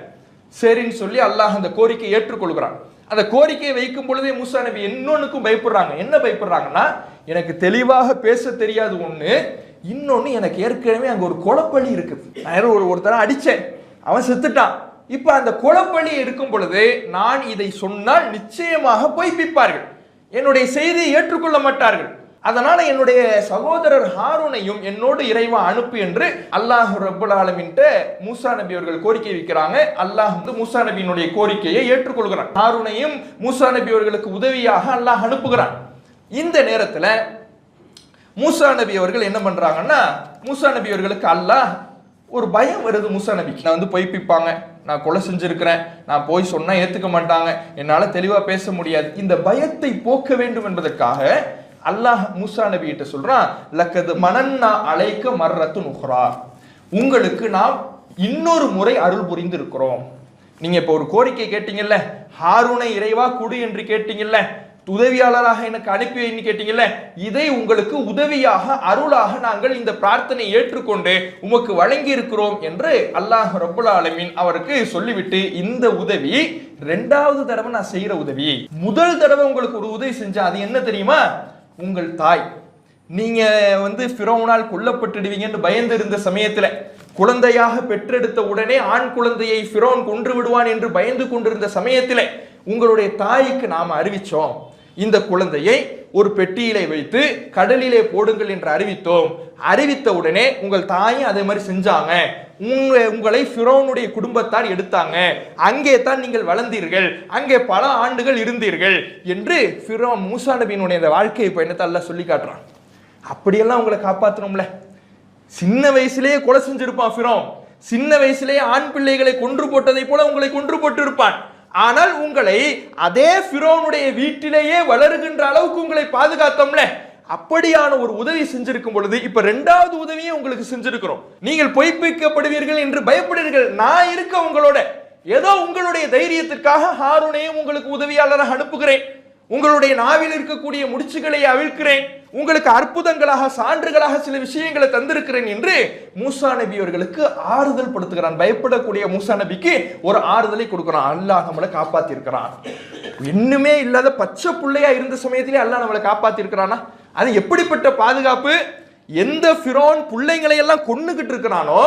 Speaker 1: சரின்னு சொல்லி அல்லாஹ் அந்த கோரிக்கையை ஏற்றுக்கொள்கிறான். அந்த கோரிக்கையை வைக்கும் பொழுதே மூசா நபி இன்னொன்னுக்கும் பயப்படுறாங்க. என்ன பயப்படுறாங்கன்னா, எனக்கு தெளிவாக பேச தெரியாது ஒண்ணு, இன்னொன்னு எனக்கு ஏற்கனவே அங்க ஒரு கொலைப்பழி இருக்குது, நான் ஒருத்தர அடிச்சேன், அவன் செத்துட்டான். இப்ப அந்த கொலைப்பழி இருக்கும் பொழுது நான் இதை சொன்னால் நிச்சயமாக பொய்ப்பிப்பார்கள், என்னுடைய செய்தியை ஏற்றுக்கொள்ள மாட்டார்கள். அதனால என்னுடைய சகோதரர் ஹாரூனையும் என்னோடு இறைவா அனுப்பு என்று அல்லாஹ் ரப்பல் ஆலமீன்ட்ட மூசா நபி அவர்கள் கோரிக்கை வைக்கிறாங்க. அல்லாஹ் மூசா நபியினுடைய கோரிக்கையை ஏற்றுக்கொள்கிறான். ஹாரூனையும் மூசா நபி அவர்களுக்கு உதவியாக அல்லாஹ் அனுப்புகிறான். இந்த நேரத்துல மூசா நபி அவர்கள் என்ன பண்றாங்கன்னா, மூசா நபி அவர்களுக்கு அல்லாஹ் ஒரு பயம் வருது. மூசா நபிக்கு நான் பொய்ப்பிப்பாங்க, நான் கொலை செஞ்சிருக்கிறேன், நான் போய் சொன்னா ஏத்துக்க மாட்டாங்க, என்னால தெளிவா பேச முடியாது. இந்த பயத்தை போக்க வேண்டும் என்பதற்காக அல்லாஹ் மூசா நபி கிட்ட சொல்றான், லக்கது மனன்னா அலைக்க மர்ரத்து நுஹ்ரா, உங்களுக்கு நாம் இன்னொரு முறை அருள் புரிந்து இருக்கிறோம். நீங்க இப்ப ஒரு கோரிக்கை கேட்டீங்கல்ல, ஹாரூனை இறைவா குடு என்று கேட்டீங்கல்ல, உதவியாளராக எனக்கு அனுப்பி வைன்னு கேட்டீங்கல்ல, இதை உங்களுக்கு உதவியாக அருளாக நாங்கள் இந்த பிரார்த்தனை ஏற்றுக்கொண்டு உமக்கு வழங்கி இருக்கிறோம் என்று அல்லாஹ் ரப்பல் ஆலமீன் அவருக்கு சொல்லிவிட்டு, இந்த உதவி ரெண்டாவது தடவை நான் செய்யற உதவி. முதல் தடவை உங்களுக்கு ஒரு உதவி செஞ்சா அது என்ன தெரியுமா, உங்கள் தாய், நீங்க ஃபிரௌனால் கொல்லப்பட்டுடுவீங்கன்னு பயந்து இருந்த சமயத்துல, குழந்தையாக பெற்றெடுத்த உடனே ஆண் குழந்தையை ஃபிரௌன் கொன்று விடுவான் என்று பயந்து கொண்டிருந்த சமயத்துல உங்களுடைய தாய்க்கு நாம அறிவிச்சோம், இந்த குழந்தையை ஒரு பெட்டியிலே வைத்து கடலிலே போடுங்கள் என்று அறிவித்தோம். அறிவித்த உடனே உங்கள் தாயும் அதே மாதிரி செஞ்சாங்க, உங்களை ஃபிரௌனுடைய குடும்பத்தார் எடுத்தாங்க, அங்கே தான் நீங்கள் வளர்ந்தீர்கள், அங்கே பல ஆண்டுகள் இருந்தீர்கள் என்று ஃபிரௌன் மூசா நபியினுடைய இந்த வாழ்க்கை பயணத்தை அல்லாஹ் சொல்லி காட்டுறான். அப்படியெல்லாம் உங்களை காப்பாற்றணும்ல. சின்ன வயசுலேயே கொலை செஞ்சிருப்பான் ஃபிரௌன், சின்ன வயசுலேயே ஆண் பிள்ளைகளை கொன்று போட்டதை போல உங்களை கொன்று போட்டு இருப்பான். ஆனால் உங்களை அதே ஃபிரௌனுடைய வீட்டிலேயே வளருகின்ற அளவுக்கு உங்களை பாதுகாத்தோம்ல, அப்படியான ஒரு உதவி செஞ்சிருக்கும் பொழுது இப்ப இரண்டாவது உதவியை உங்களுக்கு செஞ்சிருக்கிறோம். நீங்கள் பொய்ப்பிக்கப்படுவீர்கள் என்று பயப்படுவீர்கள். நான் இருக்க உங்களோட, ஏதோ உங்களுடைய தைரியத்திற்காக ஹாரூனையும் உங்களுக்கு உதவியாளராக அனுப்புகிறேன். உங்களுடைய நாவில் இருக்கக்கூடிய முடிச்சுகளை அவிழ்க்கிறேன். உங்களுக்கு அற்புதங்களாக சான்றுகளாக சில விஷயங்களை தந்திருக்கிறேன் என்று மூசா நபி அவர்களுக்கு ஆறுதல் படுத்துகிறான். பயப்படக்கூடிய மூசா நபிக்கு ஒரு ஆறுதலை கொடுக்கிறான். அல்லாஹ் நம்மளை காப்பாத்தி இருக்கிறான். இன்னுமே இல்லாத பச்சை பிள்ளையா இருந்த சமயத்திலே அல்லாஹ் நம்மளை காப்பாத்தி இருக்கிறானா? அது எப்படிப்பட்ட பாதுகாப்பு? எந்த ஃபிரௌன் பிள்ளைங்களை எல்லாம் கொன்னுகிட்டு இருக்கிறானோ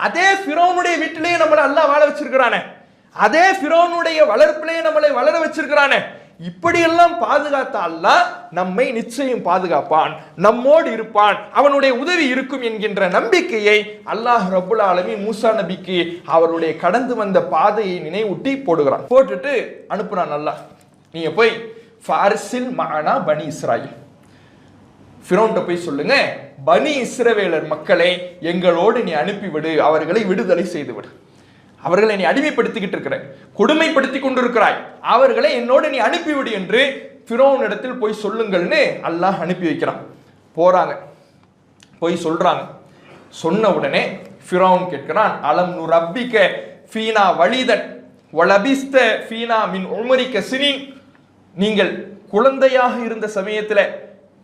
Speaker 1: அதே ஃபிரௌனுடைய வீட்டிலேயே நம்மளை அல்லாஹ் வாழ வச்சிருக்கிறானே, அதே ஃபிரௌனுடைய வளர்ப்பிலேயே நம்மளை வளர வச்சிருக்கிறானே. இப்படியெல்லாம் பாதுகாத்த அல்லாஹ் நம்மை நிச்சயம் பாதுகாப்பான், நம்மோடு இருப்பான், அவனுடைய உதவி இருக்கும் என்கின்ற நம்பிக்கையை அல்லாஹ் ரப்புல் ஆலமீன் மூசா நபிக்கு அவருடைய கடந்து வந்த பாதையை நினைவூட்டி போடுகிறான். போட்டுட்டு அனுப்புறான் அல்லாஹ், நீங்க போய் ஃபாரிஸில் மஅனா பனி இஸ்ராயில், ஃபிரௌன்ட்ட போய் சொல்லுங்க, பனி இஸ்ரவேலர் மக்களை எங்களோடு நீ அனுப்பிவிடு, அவர்களை விடுதலை செய்துவிடு. அவர்களை நீ அடிமைப்படுத்திக்கிட்டு இருக்கிற, கொடுமைப்படுத்தி கொண்டிருக்கிறாய், அவர்களை என்னோடு நீ அனுப்பிவிடு என்று ஃபிரௌன் இடத்தில் போய் சொல்லுங்கள்னு அல்லாஹ் அனுப்பி வைக்கிறான். போறாங்க, போய் சொல்றாங்க. சொன்ன உடனே ஃபிரௌன் கேட்கிறான், அலம் நுரப்பிக ஃபீனா வலிதன் வலபிஸ்த ஃபீனா மின் உமரிக சினீன், நீங்கள் குழந்தையாக இருந்த சமயத்தில்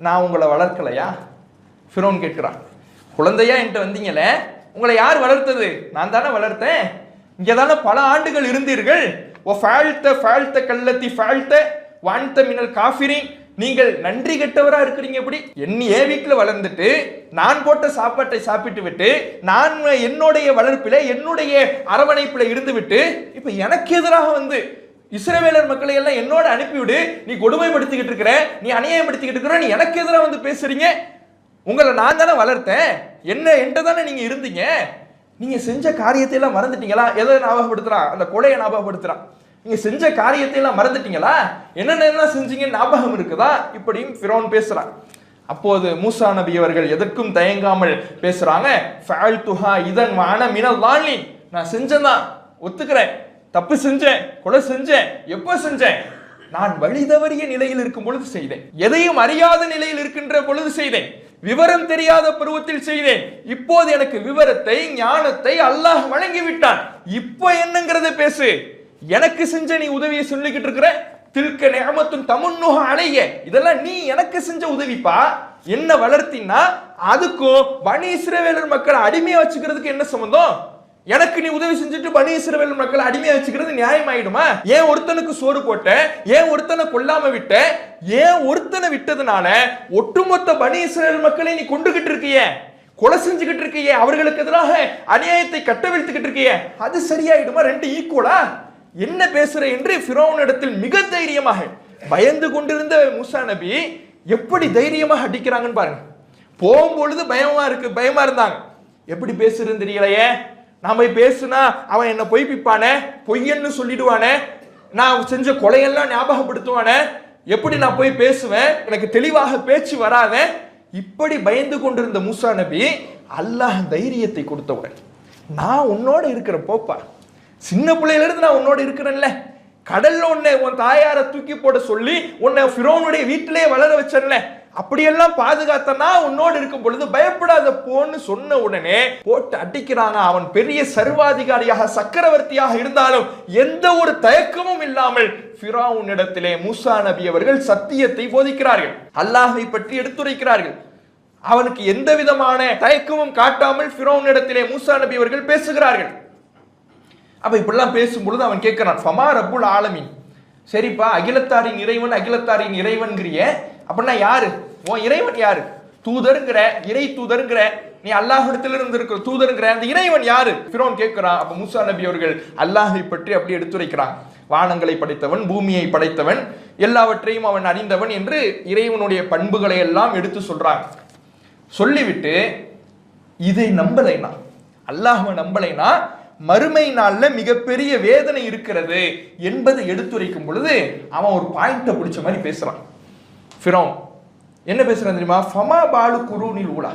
Speaker 1: நான் உங்களை வளர்க்கலையா? ஃபிரௌன் கேட்கிறான். குழந்தையா என்கிட்ட வந்தீங்களே, உங்களை யார் வளர்த்தது? நான் தானே வளர்த்தேன். இங்கே தானே பல ஆண்டுகள் இருந்தீர்கள். ஓ ஃபால்த்த ஃபால்த்த கல்லத்தி ஃபால்த்த வான்த மினல் காஃபிரின், நீங்கள் நன்றி கெட்டவரா இருக்கிறீங்க. எப்படி என் வீட்டில் வளர்ந்துட்டு நான் போட்ட சாப்பாட்டை சாப்பிட்டு விட்டு நான் என்னுடைய வளர்ப்பில என்னுடைய அரவணைப்பில் இருந்து விட்டு இப்ப எனக்கு எதிராக வந்து இஸ்ரவேலர் மக்களை எல்லாம் என்னோட அனுப்பிவிடு, நீ கொடுமைப்படுத்திக்கிட்டு இருக்கிற, நீ அநியாயப்படுத்திக்கிட்டு இருக்கிற, நீ எனக்கு எதிராக வந்து பேசுறீங்க. உங்களை நான் தானே வளர்த்தேன், என்கிட்ட தானே நீங்க இருந்தீங்க, நீங்க செஞ்ச காரியத்தை எல்லாம் மறந்துட்டீங்களா? எதை ஞாபகப்படுத்துறான்? அந்த கொலையை ஞாபகப்படுத்துறான். நீங்க செஞ்ச காரியத்தை எல்லாம் மறந்துட்டீங்களா? என்னென்ன செஞ்சீங்க ஞாபகம் இருக்குதா? இப்படியும் ஃபிரௌன் பேசுறான். அப்போது மூசா நபி அவர்கள் எதற்கும் தயங்காமல் பேசுறாங்க. ஃபஅல்துஹா இதன் வஅன மினல் லாலின், நான் செஞ்சேன், ஒத்துக்கிறேன், தப்பு செஞ்சேன், கொலை செஞ்சேன். எப்ப செஞ்சேன்? நான் வழி தவறிய நிலையில் இருக்கும் பொழுது செய்தேன், எதையும் அறியாத நிலையில் இருக்கின்ற பொழுது செய்தேன், விவரம் தெரியாத பருவத்தில் செய்தேன். இப்போது எனக்கு விவரத்தை ஞானத்தை அல்லாஹ் வழங்கி விட்டான். இப்போ என்னங்கிறத பேசு. எனக்கு செஞ்ச நீ உதவியை சொல்லிக்கிட்டு இருக்கிற, தில்க நிஅமத்துன் தமுன்னுஹா அலைய, இதெல்லாம் நீ எனக்கு செஞ்ச உதவிப்பா. என்ன வளர்த்தினா அதுக்கும் பனி இஸ்ரவேலர் மக்களை அடிமையா வச்சுக்கிறதுக்கு என்ன சம்பந்தம்? எனக்கு நீ உதவி செஞ்சுட்டு பனி இஸ்ரவேலர் மக்களை அடிமையா வச்சுக்கிறது நியாயம் ஆயிடுமா? ஏன் ஒருத்தனுக்கு சோறு போட்ட, ஏன் ஒருத்தனை கொல்லாம விட்ட, ஏன் ஒருத்தனை விட்டதுனால ஒட்டுமொத்த பனி இஸ்ரவேல் மக்களை நீ கொண்டுகிட்டு இருக்கிய, கொலை செஞ்சுக்கிட்டு இருக்கிய, அவர்களுக்கு எதிராக அநியாயத்தை கட்டவிழ்த்துக்கிட்டு இருக்கிய, அது சரியாயிடுமா? ரெண்டு ஈக்குவலா? என்ன பேசுற என்று ஃபிரௌன் இடத்தில் மிக தைரியமாக பயந்து கொண்டிருந்த மூசா நபி எப்படி தைரியமாக அடிக்கிறாங்கன்னு பாருங்க. போகும்பொழுது பயமா இருந்தாங்க. எப்படி பேசுறதுன்னு தெரியலையே, நாம பேசுனா அவன் என்ன பொய்ப்பிப்பானே, பொய்யன்னு சொல்லிடுவானே, நான் செஞ்ச கொலையெல்லாம் ஞாபகப்படுத்துவானே, எப்படி நான் போய் பேசுவேன், எனக்கு தெளிவாக பேச்சு வராத, இப்படி பயந்து கொண்டிருந்த மூசா நபி அல்லாஹ் தைரியத்தை கொடுத்தவுடன், நான் உன்னோட இருக்கிற போப்பா, சின்ன பிள்ளையில இருந்து நான் உன்னோட இருக்கிறேன்ல, கடல்ல உன்னை உன் தாயார தூக்கி போட சொல்லி உன்னை ஃபிரௌனுடைய வீட்டிலே வளர வச்சேன்ல, அப்படியெல்லாம் பாதுகாத்தனா உன்னோடு இருக்கும் பொழுது பயப்படாத போன்னு சொன்ன உடனே போட்டு அடிக்கிறாங்க. அவன் பெரிய சர்வாதிகாரியாக சக்கரவர்த்தியாக இருந்தாலும் எந்த ஒரு தயக்கமும் இல்லாமல் ஃபிரௌன் இடத்திலே மூசா நபி அவர்கள் சத்தியத்தை போதிக்கிறார்கள், அல்லாஹை பற்றி எடுத்துரைக்கிறார்கள். அவனுக்கு எந்த விதமான தயக்கமும் காட்டாமல் ஃபிரௌன் இடத்திலே மூசா நபி அவர்கள் பேசுகிறார்கள். அப்ப இப்படிலாம் பேசும் பொழுது அவன் கேட்கிறான், ஃபமா ரப்புல் ஆலமீன், சரிப்பா அகிலத்தாரின் இறைவன் அகிலத்தாரின் இறைவன்கிறிய, அப்படின்னா யாரு உன் இறைவன்? யாரு? தூதருங்கிற, இறை தூதருங்கிற, நீ அல்லாஹ்விடத்தில் இருந்து இருக்கிற தூதருங்கிற அந்த இறைவன் யாரு? ஃபிரௌன் கேட்கிறான். அப்ப மூசா நபி அவர்கள் அல்லாஹை பற்றி அப்படி எடுத்துரைக்கிறான். வானங்களை படைத்தவன், பூமியை படைத்தவன், எல்லாவற்றையும் அவன் அறிந்தவன் என்று இறைவனுடைய பண்புகளை எல்லாம் எடுத்து சொல்றாங்க. சொல்லிவிட்டு இதை நம்பலைனா, அல்லாஹ்வை நம்பலைனா மறுமை நாள்ல மிகப்பெரிய வேதனை இருக்கிறது என்பதை எடுத்துரைக்கும் பொழுது அவன் ஒரு பாயிண்ட பிடிச்ச மாதிரி பேசுறான். ஃபிரௌன் என்ன பேசுறான் தெரியுமா? ஃபமா பாலு குரூனில் ஊலா,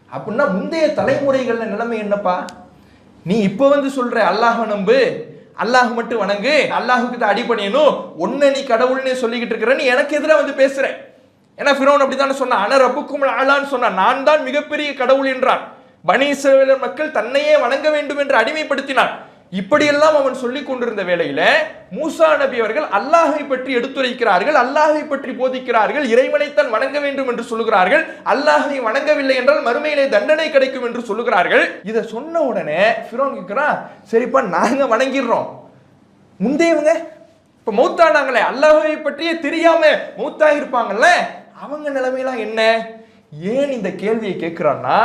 Speaker 1: அப்படின்னா முந்தைய தலைமுறைகள்ல நிலைமை என்னப்பா? நீ இப்ப வந்து சொல்ற அல்லாஹ் நம்பு, அல்லாஹ் மட்டும் வணங்கு, அல்லாஹுக்கு தான் அடிபணியணும், ஒன்ன நீ கடவுள்னு சொல்லிக்கிட்டு இருக்கிற, நீ எனக்கு எதிராக வந்து பேசுற, ஏன்னா ஃபிரௌன் அப்படித்தானே சொன்னான், அன ரப்புக்கும் ஆளான்னு சொன்னான், நான் தான் மிகப்பெரிய கடவுள் என்றான். பனி இஸ்ரவேலர் மக்கள் தன்னையே வணங்க வேண்டும் என்று அடிமைப்படுத்தினான். இப்படியெல்லாம் அவன் சொல்லிக் கொண்டிருந்த வேளையில மூசா நபி அவர்கள் அல்லாஹை பற்றி எடுத்துரைக்கிறார்கள், அல்லாஹை பற்றி போதிக்கிறார்கள், இறைவனைத்தான் வணங்க வேண்டும் என்று சொல்லுகிறார்கள், அல்லாஹை வணங்கவில்லை என்றால் மறுமையிலே தண்டனை கிடைக்கும் என்று சொல்லுகிறார்கள். இதை சொன்ன உடனே ஃபிரௌன் கேட்கிறான், சரிப்பா நாங்க வணங்கிடுறோம், முந்தையவங்க இப்ப மௌத்தானாங்களே, அல்லாஹை பற்றியே தெரியாம மௌத்தாக இருப்பாங்கல்ல, அவங்க நிலைமையெல்லாம் என்ன? ஏன் இந்த கேள்வியை கேட்கிறான்னா,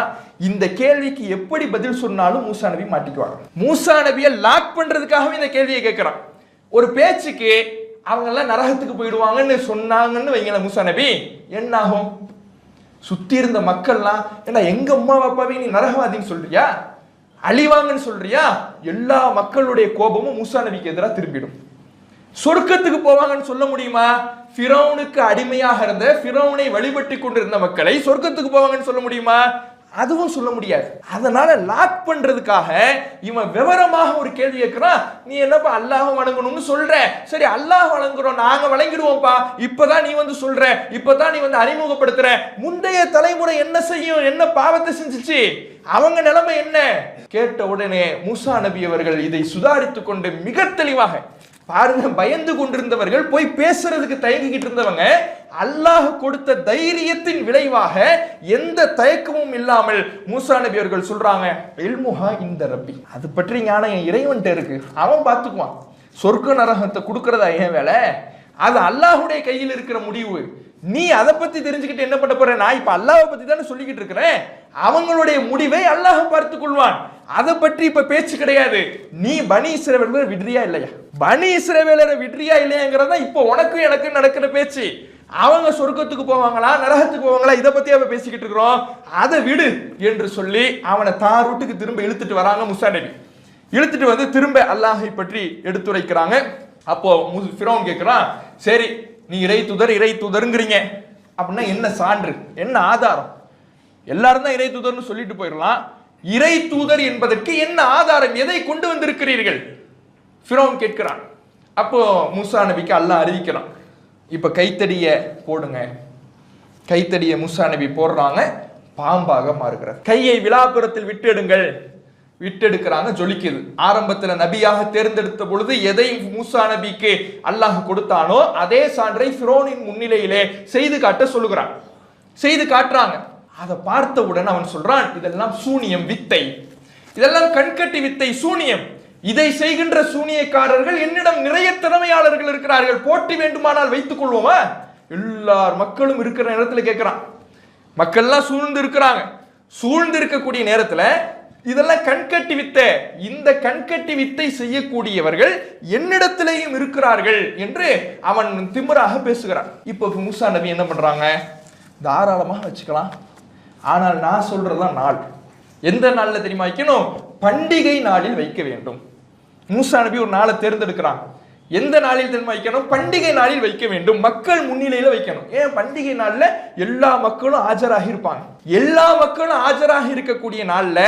Speaker 1: இந்த கேள்விக்கு எப்படி பதில் சொன்னாலும் மூசா நபி மாட்டிக்குவாங்க. மூசா நபியை லாக் பண்றதுக்காகவே இந்த கேள்வியை கேட்கிறான். ஒரு பேச்சுக்கு அவங்க எல்லாம் நரகத்துக்கு போயிடுவாங்கன்னு சொன்னாங்கன்னு வைங்கள, மூசா நபி என்ன ஆகும்? சுத்தி இருந்த மக்கள்லாம், ஏன்னா எங்க அம்மா அப்பாவே நீ நரகவாதின்னு சொல்றியா, அழிவாங்கன்னு சொல்றியா, எல்லா மக்களுடைய கோபமும் மூசா நபிக்கு எதிராக திரும்பிடும். சொர்க்கத்துக்கு போவாங்கன்னு சொல்ல முடியுமா? ஃபிரௌனுக்கு அடிமையாக இருந்த, ஃபிரௌனை வழிபட்டு கொண்டிருந்த மக்களை சொர்க்கத்துக்கு போவாங்கன்னு சொல்ல முடியுமா? அதுவும் சொல்ல முடியாது. அதனால லாக் பண்றதுக்காக இவன் விவரமாக ஒரு கேள்வி கேட்கிறான். நீ என்னப்பா அல்லாஹ் வணங்கணும்னு சொல்ற, சரி அல்லாஹ் வணங்குறோம், நாங்க வணங்கிடுவோம்ப்பா, இப்பதான் நீ வந்து சொல்ற, இப்பதான் நீ வந்து அறிமுகப்படுத்துற, முந்தைய தலைமுறை என்ன செய்யும், என்ன பாவத்தை செஞ்சுச்சு, அவங்க நிலைமை என்ன? கேட்ட உடனே மூசா நபி அவர்கள் இதை சுதாரித்துக் கொண்டு மிக தெளிவாக பாருங்க, பயந்து கொண்டிருந்தவர்கள், போய் பேசுறதுக்கு தயங்கிக்கிட்டு இருந்தவங்க, அல்லாஹ் கொடுத்த தைரியத்தின் விளைவாக எந்த தயக்கமும் இல்லாமல் மூசா நபி அவர்கள் சொல்றாங்க, இல்முஹா இந்த ரப்பி, அது பற்றி ஞானம் என் இறைவன்ட்ட இருக்கு, அவன் பார்த்துக்குவான், சொர்க்க நரகத்தை கொடுக்கறதா என் வேலை, அது அல்லாஹுடைய கையில் இருக்கிற முடிவு, நீ அதை பத்தி தெரிஞ்சுக்கிட்டு என்ன பண்ண போற? நான் இப்ப அல்லாஹை பத்தி தானே சொல்லிக்கிட்டு இருக்கிறேன், அவங்களுடைய முடிவை அல்லாஹ் பார்த்துக் கொள்வான், அதை பற்றி இப்ப பேச்சு கிடையாது. நீ பனி இஸ்ரவேலரை விடுறியா இல்லையா, பனி இஸ்ரவேலரை விடுறியா இல்லையாங்கிறதா இப்போ உனக்கும் எனக்கு நடக்கிற பேச்சு. அவங்க சொர்க்கத்துக்கு போவாங்களா நரகத்துக்கு போவாங்களா இதை பத்தி அவ பேசிக்கிட்டு இருக்கிறோம், அதை விடு என்று சொல்லி அவனை தான் ரூட்டுக்கு திரும்ப இழுத்துட்டு வராங்க மூசா நபி. இழுத்துட்டு வந்து திரும்ப அல்லாஹை பற்றி எடுத்துரைக்கிறாங்க. அப்போ ஃபிரௌன் கேட்கிறான், சரி நீ இறை தூதருங்கிறீங்க அப்படின்னா என்ன சான்று, என்ன ஆதாரம்? எல்லாரும் தான் இறை தூதர்னு சொல்லிட்டு போயிடலாம், இறை தூதர் என்பதற்கு என்ன ஆதாரம், எதை கொண்டு வந்திருக்கிறீர்கள்? ஃபிரௌன் கேட்கிறான். அப்போ மூசா நபிக்கு அல்லாஹ் அறிவிக்கிறான், இப்ப கைத்தடிய போடுங்க. கைத்தடிய மூசா நபி போடுறாங்க, பாம்பாக மாறுகிறார். கையை விலாப்புறத்தில் விட்டெடுங்கள், விட்டெடுக்கிறாங்க, ஜொலிக்குது. ஆரம்பத்துல நபியாக தேர்ந்தெடுத்த பொழுது எதை மூசா நபிக்கு அல்லாஹ் கொடுத்தானோ அதே சான்றை ஃபிரௌனின் முன்னிலையிலே செய்து காட்ட சொல்லுகிறான். செய்து காட்டுறாங்க. அதை பார்த்தவுடன் அவன் சொல்றான், இதெல்லாம் சூனியம், வித்தை, இதெல்லாம் கண்கட்டி வித்தை, சூனியம். இதை செய்கின்ற சூனியக்காரர்கள் என்னிடம் நிறைய திறமையாளர்கள் இருக்கிறார்கள், போட்டி வேண்டுமானால் வைத்துக் கொள்வோமா? எல்லார் மக்களும் இருக்கிற நேரத்துல கேட்கிறான். மக்கள்லாம் சூழ்ந்து இருக்கிறாங்க. சூழ்ந்து இருக்கக்கூடிய நேரத்துல இதெல்லாம் கண்கட்டி வித்தை, இந்த கண்கட்டி வித்தை செய்யக்கூடியவர்கள் என்னிடத்திலேயும் இருக்கிறார்கள் என்று அவன் திமிராக பேசுகிறான். இப்போ மூசா நபி என்ன பண்றாங்க, தாராளமாக வச்சுக்கலாம், ஆனால் நான் சொல்றதுதான் நாள். எந்த நாள்ல தெரியுமா வைக்கணும்? பண்டிகை நாளில் வைக்க வேண்டும். மூசா நபி ஒரு நாளை தேர்ந்தெடுக்கிறாங்க. எந்த நாளில் தெரியுமா வைக்கணும்? பண்டிகை நாளில் வைக்க வேண்டும், மக்கள் முன்னிலையில வைக்கணும். ஏன்? பண்டிகை நாள்ல எல்லா மக்களும் ஆஜராகி இருப்பாங்க. எல்லா மக்களும் ஆஜராகி இருக்கக்கூடிய நாள்ல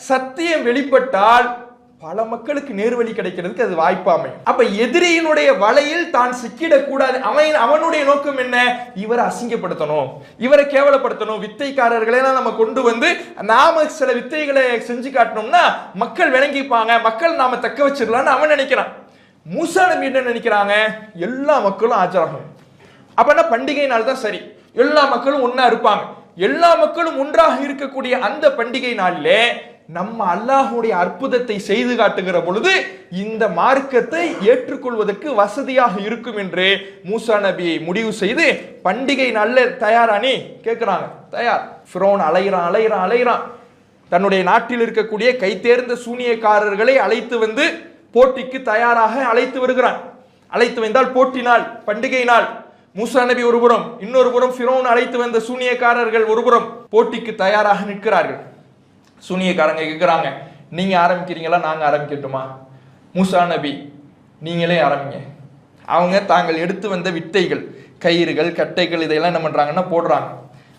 Speaker 1: சத்தியம் வெளிப்பட்டால் பல மக்களுக்கு நேர்வழி கிடைக்கிறதுக்கு அது வாய்ப்பாமை. அப்ப எதிரியினுடைய வலையில் தான் சிக்கிடக்கூடாது. அவனுடைய நோக்கம் என்ன? இவரை அசிங்கப்படுத்தணும், இவரை கேவலப்படுத்தணும். வித்தைக்காரர்களை நம்ம கொண்டு வந்து நாம சில வித்தைகளை செஞ்சு காட்டணும்னா மக்கள் விளங்கிப்பாங்க, மக்கள் நாம தக்க வச்சிடலாம்னு அவன் நினைக்கிறான். மூசா நபி என்ன நினைக்கிறாங்க? எல்லா மக்களும் ஆஜராகும். அப்பனா பண்டிகை நாள் தான் சரி, எல்லா மக்களும் ஒன்னா இருப்பாங்க. எல்லா மக்களும் ஒன்றாக இருக்கக்கூடிய அந்த பண்டிகை நாளிலே நம்ம அல்லாஹ்வுடைய அற்புதத்தை செய்து காட்டுகிற பொழுது இந்த மார்க்கத்தை ஏற்றுக்கொள்வதற்கு வசதியாக இருக்கும் என்று மூசா நபி முடிவு செய்து பண்டிகை நாள்ல தயாரானி கேட்கிறாங்க. தயார். ஃபிரௌன் அலைகிறான். தன்னுடைய நாட்டில் இருக்கக்கூடிய கைதேர்ந்த சூனியக்காரர்களை அழைத்து வந்து போட்டிக்கு தயாராக அழைத்து வருகிறான். அழைத்து வந்தால் போட்டி நாள், பண்டிகை நாள். மூசா நபி ஒருபுறம், இன்னொரு புறம் ஃபிரௌன் அழைத்து வந்த சூனியக்காரர்கள் ஒருபுறம் போட்டிக்கு தயாராக நிற்கிறார்கள். சூனியக்காரங்க கேட்கிறாங்க, நீங்க ஆரம்பிக்கிறீங்களா நாங்க ஆரம்பிக்கட்டுமா? மூசா நபி நீங்களே ஆரம்பிங்க. அவங்க தாங்கள் எடுத்து வந்த வித்தைகள், கயிறுகள், கட்டைகள் இதையெல்லாம் என்ன பண்றாங்கன்னா போடுறாங்க.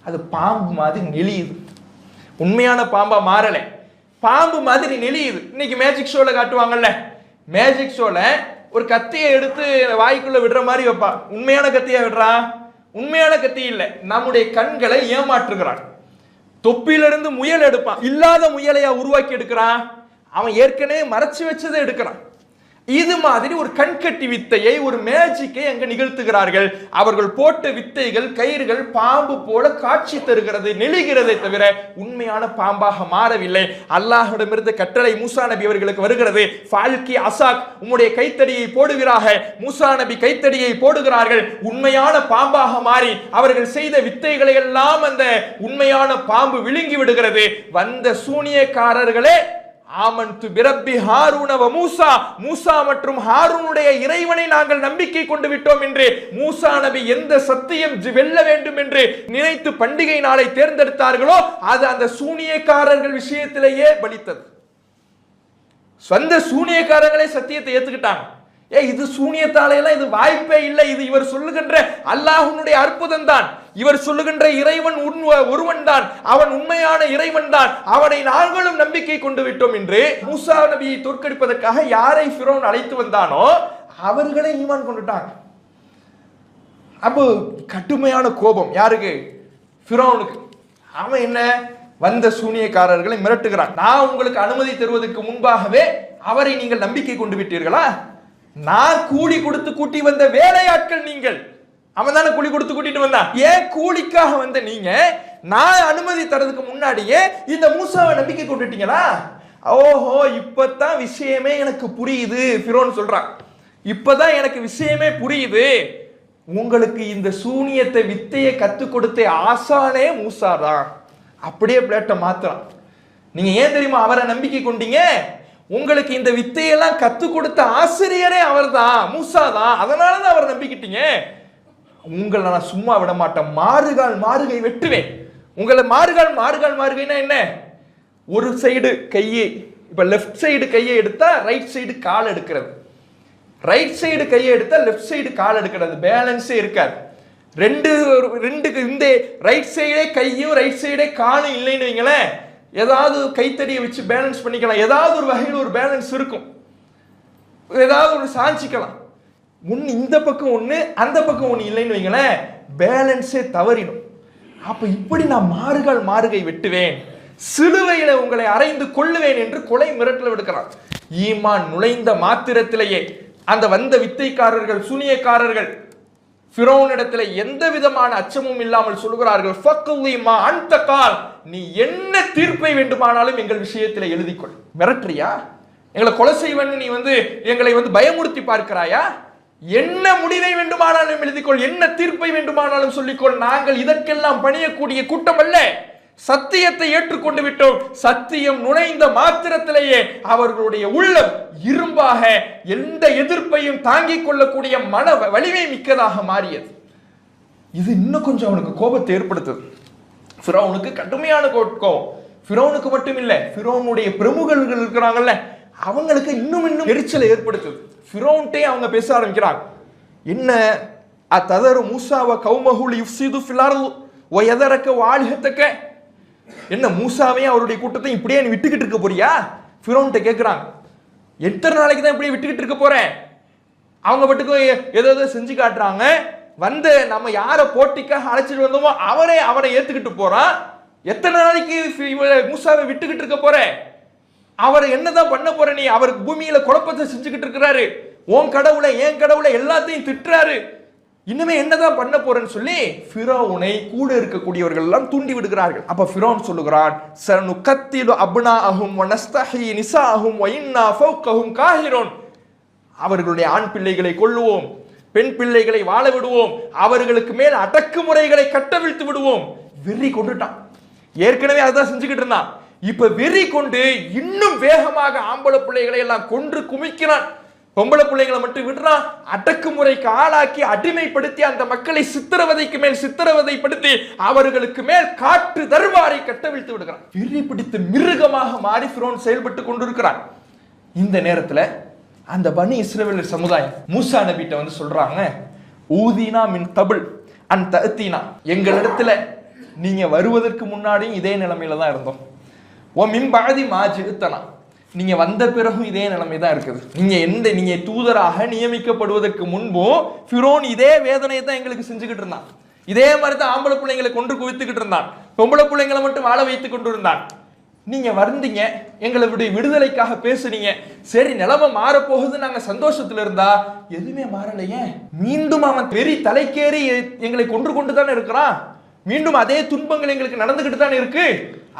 Speaker 1: அது பாம்பு மாதிரி நெளியுது. உண்மையான பாம்பா மாறலை, பாம்பு மாதிரி நெளியுது. இன்னைக்கு மேஜிக் ஷோல காட்டுவாங்கல்ல, மேஜிக் ஷோல ஒரு கத்தியை எடுத்து வாய்க்குள்ள விடுற மாதிரி வைப்பா. உண்மையான கத்தியா விடுறா? உண்மையான கத்தி இல்லை, நம்முடைய கண்களை ஏமாற்றுகிறான். தொப்பிலிருந்து முயல் எடுப்பான், இல்லாத முயலையா உருவாக்கி எடுக்கிறான், அவன் ஏற்கனவே மறைச்சு வச்சதை எடுக்கிறான். இது மாதிரி ஒரு கண்கட்டி வித்தையை, ஒரு மேஜிக்கை அங்க நிகழ்த்துகிறார்கள். அவர்கள் போட்ட வித்தைகள், கயிறுகள் பாம்பு போல காட்சி தருகிறது, நெளிகிறதை தவிர உண்மையான பாம்பாக மாறவில்லை. அல்லாஹ்விடமிருந்து கட்டளை மூசா நபி அவர்களுக்கு வருகிறது, ஃபால்கி அசாக், உம்முடைய கைத்தடியை போடுகிறாக. மூசா நபி கைத்தடியை போடுகிறார்கள், உண்மையான பாம்பாக மாறி அவர்கள் செய்த வித்தைகளை எல்லாம் அந்த உண்மையான பாம்பு விழுங்கி விடுகிறது. வந்த சூனியக்காரர்களே ஆமன்து பிரப்பி ஹாரூன வ மூசா, மூசா மற்றும் ஹாரூனுடைய இறைவனை நாங்கள் நம்பிக்கை கொண்டு விட்டோம் என்று மூசா நபி எந்த சத்தியம் வெல்ல வேண்டும் என்று நினைத்து பண்டிகை நாளை தேர்ந்தெடுத்தார்களோ அது அந்த சூனியக்காரர்கள் விஷயத்திலேயே பலித்தது. சொந்த சூனியக்காரங்களே சத்தியத்தை ஏத்துக்கிட்டாங்க. இது சூனியத்தாலையெல்லாம் இது வாய்ப்பே இல்லை, இது இவர் சொல்லுகின்ற அல்லாஹ்வுடைய அற்புதம் தான், இவர் சொல்லுகின்ற இறைவன் ஒருவன் தான், அவன் உண்மையான இறைவன் தான், அவனை நாங்களும் நம்பிக்கை கொண்டு விட்டோம் என்று மூசா நபியை தோற்கடிப்பதற்காக யாரை ஃபிரௌன் அழைத்து வந்தானோ அவர்களை ஈமான் கொண்டுட்டாங்க. அப்போ கடுமையான கோபம் யாருக்கு? ஃபிரௌனுக்கு. அவன் என்ன, வந்த சூனியக்காரர்களை மிரட்டுகிறான். நான் உங்களுக்கு அனுமதி தருவதற்கு முன்பாகவே அவரை நீங்கள் நம்பிக்கை கொண்டு விட்டீர்களா? நான் கூலி கொடுத்து கூட்டி வந்த வேலையாட்கள் நீங்கள். அவன் தானே கூலி கொடுத்து கூட்டிட்டு வந்தான். ஏன் கூலிக்காக வந்த நீங்க நான் அனுமதி தரதுக்கு முன்னாடியே இந்த மூசாவை நம்பிக்கை கொண்டுட்டீங்களா? ஓஹோ, இப்பதான் விஷயமே எனக்கு புரியுது ஃபிரௌன் சொல்றான். இப்பதான் எனக்கு விஷயமே புரியுது. உங்களுக்கு இந்த சூனியத்தை வித்தையை கத்துக் கொடுத்த ஆசானே மூசா தான். அப்படியே பிளேட்டை மாத்துறான். நீங்க ஏன் தெரியுமா அவரை நம்பிக்கை கொண்டீங்க? உங்களுக்கு இந்த வித்தையெல்லாம் கத்துக் கொடுத்த ஆசிரியரே அவர் தான், மூசா தான். அதனாலதான் அவர் நம்பிக்கிட்டீங்க. உங்களை நான் சும்மா விட மாட்டேன், மாறுகால் மாறுகை வெட்டுவேன். உங்களை மாறுகால் மாறுகைன்னா என்ன? ஒரு சைடு கையை, இப்ப லெஃப்ட் சைடு கையை எடுத்தா ரைட் சைடு கால் எடுக்கிறது, ரைட் சைடு கையை எடுத்தா லெஃப்ட் சைடு கால் எடுக்கிறது, பேலன்ஸே இருக்காது. ரெண்டு இந்த ரைட் சைடே கையும் ரைட் சைடே காலும் இல்லைன்னு வைங்களேன், ஏதாவது கைத்தடியை வச்சு பேலன்ஸ் பண்ணிக்கலாம், ஏதாவது ஒரு வகையில் ஒரு பேலன்ஸ் இருக்கும், ஏதாவது ஒரு சாஞ்சிக்கலாம். ஒன்று இந்த பக்கம் ஒன்று அந்த பக்கம் ஒன்று இல்லைன்னு வைங்களேன், பேலன்ஸே தவறிடும். அப்ப இப்படி நான் மாறுகை வெட்டுவேன், சிலுவையில உங்களை அறைந்து கொள்ளுவேன் என்று கொலை மிரட்டல் விடுக்கிறான். ஈமான் நுழைந்த மாத்திரத்திலேயே அந்த வந்த வித்தைக்காரர்கள், சூனியக்காரர்கள் ஃபிரௌனிடத்தில் எந்த விதமான அச்சமும் இல்லாமல் சொல்கிறார்கள், ஃபக்லிமா அன்த கால், நீ என்ன தீர்ப்பை வேண்டுமானாலும் எங்கள் விஷயத்தில் எழுதிக்கொள். மிரட்டுறியா? எங்களை கொலை செய்வன்னு நீ எங்களை பயமுறுத்தி பார்க்கிறாயா? என்ன முடிவை வேண்டுமானாலும் எழுதிக்கொள், என்ன தீர்ப்பை வேண்டுமானாலும் சொல்லிக்கொள். நாங்கள் இதற்கெல்லாம் பணியக்கூடிய கூட்டம் அல்ல. சத்தியத்தை ஏற்றுக்கொண்டு விட்டோம். சத்தியம் நுழைந்த மாத்திரத்திலேயே அவர்களுடைய உள்ளம் இரும்பாக எந்த எதிர்ப்பையும் தாங்கிக் கொள்ளக்கூடிய மன வலிமை மிக்கதாக மாறியது. இது இன்னும் கொஞ்சம் அவனுக்கு கோபத்தை ஏற்படுத்துது. ஃபிரௌனுக்கு கடுமையான கோபம். ஃபிரௌனுக்கு மட்டும் இல்ல, ஃபிரௌனுடைய பிரமுகர்கள் இருக்கிறாங்கல்ல, அவங்களுக்கு இன்னும் எரிச்சலை ஏற்படுத்துது. ஃபிரௌன்ட்டே அவங்க பேச ஆரம்பிக்கிறாங்க. என்ன அத்ததரு மூசாவ கௌமஹுல் யுஃப்ஸிது ஃபில் அர்த் வ யதரக வாலிஹதக, என்ன மூசாவையும் அவருடைய கூட்டத்தை இப்படியே நீ விட்டுக்கிட்டு இருக்க போறியா? ஃபிரௌன்ட்ட கேட்கிறாங்க. எத்தனை நாளைக்கு தான் இப்படியே விட்டுக்கிட்டு இருக்க போறேன்? அவங்க பட்டுக்கு ஏதோ செஞ்சு காட்டுறாங்க. நம்ம யாரை போட்டிக்காக அழைச்சிட்டு வந்தோமோ அவனை ஏத்துக்கிட்டு போறான். எத்தனை நாளைக்கு மூசாவை விட்டுக்கிட்டு இருக்க போற? அவர் என்னதான் பண்ண போற? நீ அவருக்கு பூமியில குழப்பத்தை செஞ்சுக்கிட்டு இருக்கிறாரு. உன் கடவுளை என் கடவுளை எல்லாத்தையும் திட்டுறாரு. இன்னுமே என்னதான் பண்ண போறேன்னு சொல்லி ஃபிரௌனை கூட இருக்கக்கூடியவர்கள் எல்லாம் தூண்டி விடுகிறார்கள். அப்ப ஃபிரௌன் சொல்லுகிறான், சனுகத்திலு அப்னாஅஹும் வ நஸ்தஹி நிசாஅஹும் வ இன்னா ஃபௌகஹும் காஹிரூன், அவர்களுடைய ஆண் பிள்ளைகளை கொல்லுவோம், பெண் பிள்ளைகளை வாழ விடுவோம், அவர்களுக்கு மேல் அடக்குமுறைகளை கட்டவிழ்த்து விடுவோம். வெறி கொண்டுட்டான். ஏற்கனவே அதான் செஞ்சுக்கிட்டு இருந்தான். இப்ப வெறி கொண்டு இன்னும் வேகமாக ஆம்பளை பிள்ளைகளை எல்லாம் கொன்று குமிக்கிறான். பொம்பளை பிள்ளைகளை மட்டும் விடுறான். அடக்குமுறைக்கு ஆளாக்கி அடிமைப்படுத்தி அந்த மக்களை சித்திரவதைக்கு மேல் சித்திரவதைப்படுத்தி அவர்களுக்கு மேல் காற்று தர்பாரை கட்டவிழ்த்து விடுகிறான். வெறி பிடித்து மிருகமாக மாறி ஃபிரௌன் செயல்பட்டு கொண்டிருக்கிறான். இந்த நேரத்துல அந்த பனி இஸ்ரவேலர் சமுதாயம் மூசா நபிட்ட சொல்றாங்க, ஊதீனா மின் கபில் அன் தஅதீனா, எங்களிடத்துல நீங்க வருவதற்கு முன்னாடியும் இதே நிலைமையில தான் இருந்தோம். ஓ மின் பாதி மாஜித்தனா, நீங்க வந்த பிறகும் இதே நிலைமை தான் இருக்குது. நீங்க தூதராக நியமிக்கப்படுவதற்கு முன்பும் ஃபிரௌன் இதே வேதனையை தான் எங்களுக்கு செஞ்சுக்கிட்டு இருந்தான். இதே மாதிரி தான் ஆம்பளை பிள்ளைங்களை கொண்டு குவித்துக்கிட்டு இருந்தான், பொம்பளை பிள்ளைங்களை மட்டும் வாழ வைத்துக் கொண்டு இருந்தான். நீங்க வந்தீங்க, எங்களுடைய விடுதலைக்காக பேசுனீங்க, சரி நிலைமை மாறப்போகுது, நாங்க சந்தோஷத்துல இருந்தா எதுவுமே மாறலையே. மீண்டும் அவன் பெரிய தலைக்கேறி எங்களை கொன்று கொண்டு தானே இருக்கிறான், மீண்டும் அதே துன்பங்கள் எங்களுக்கு நடந்துகிட்டு தானே இருக்கு.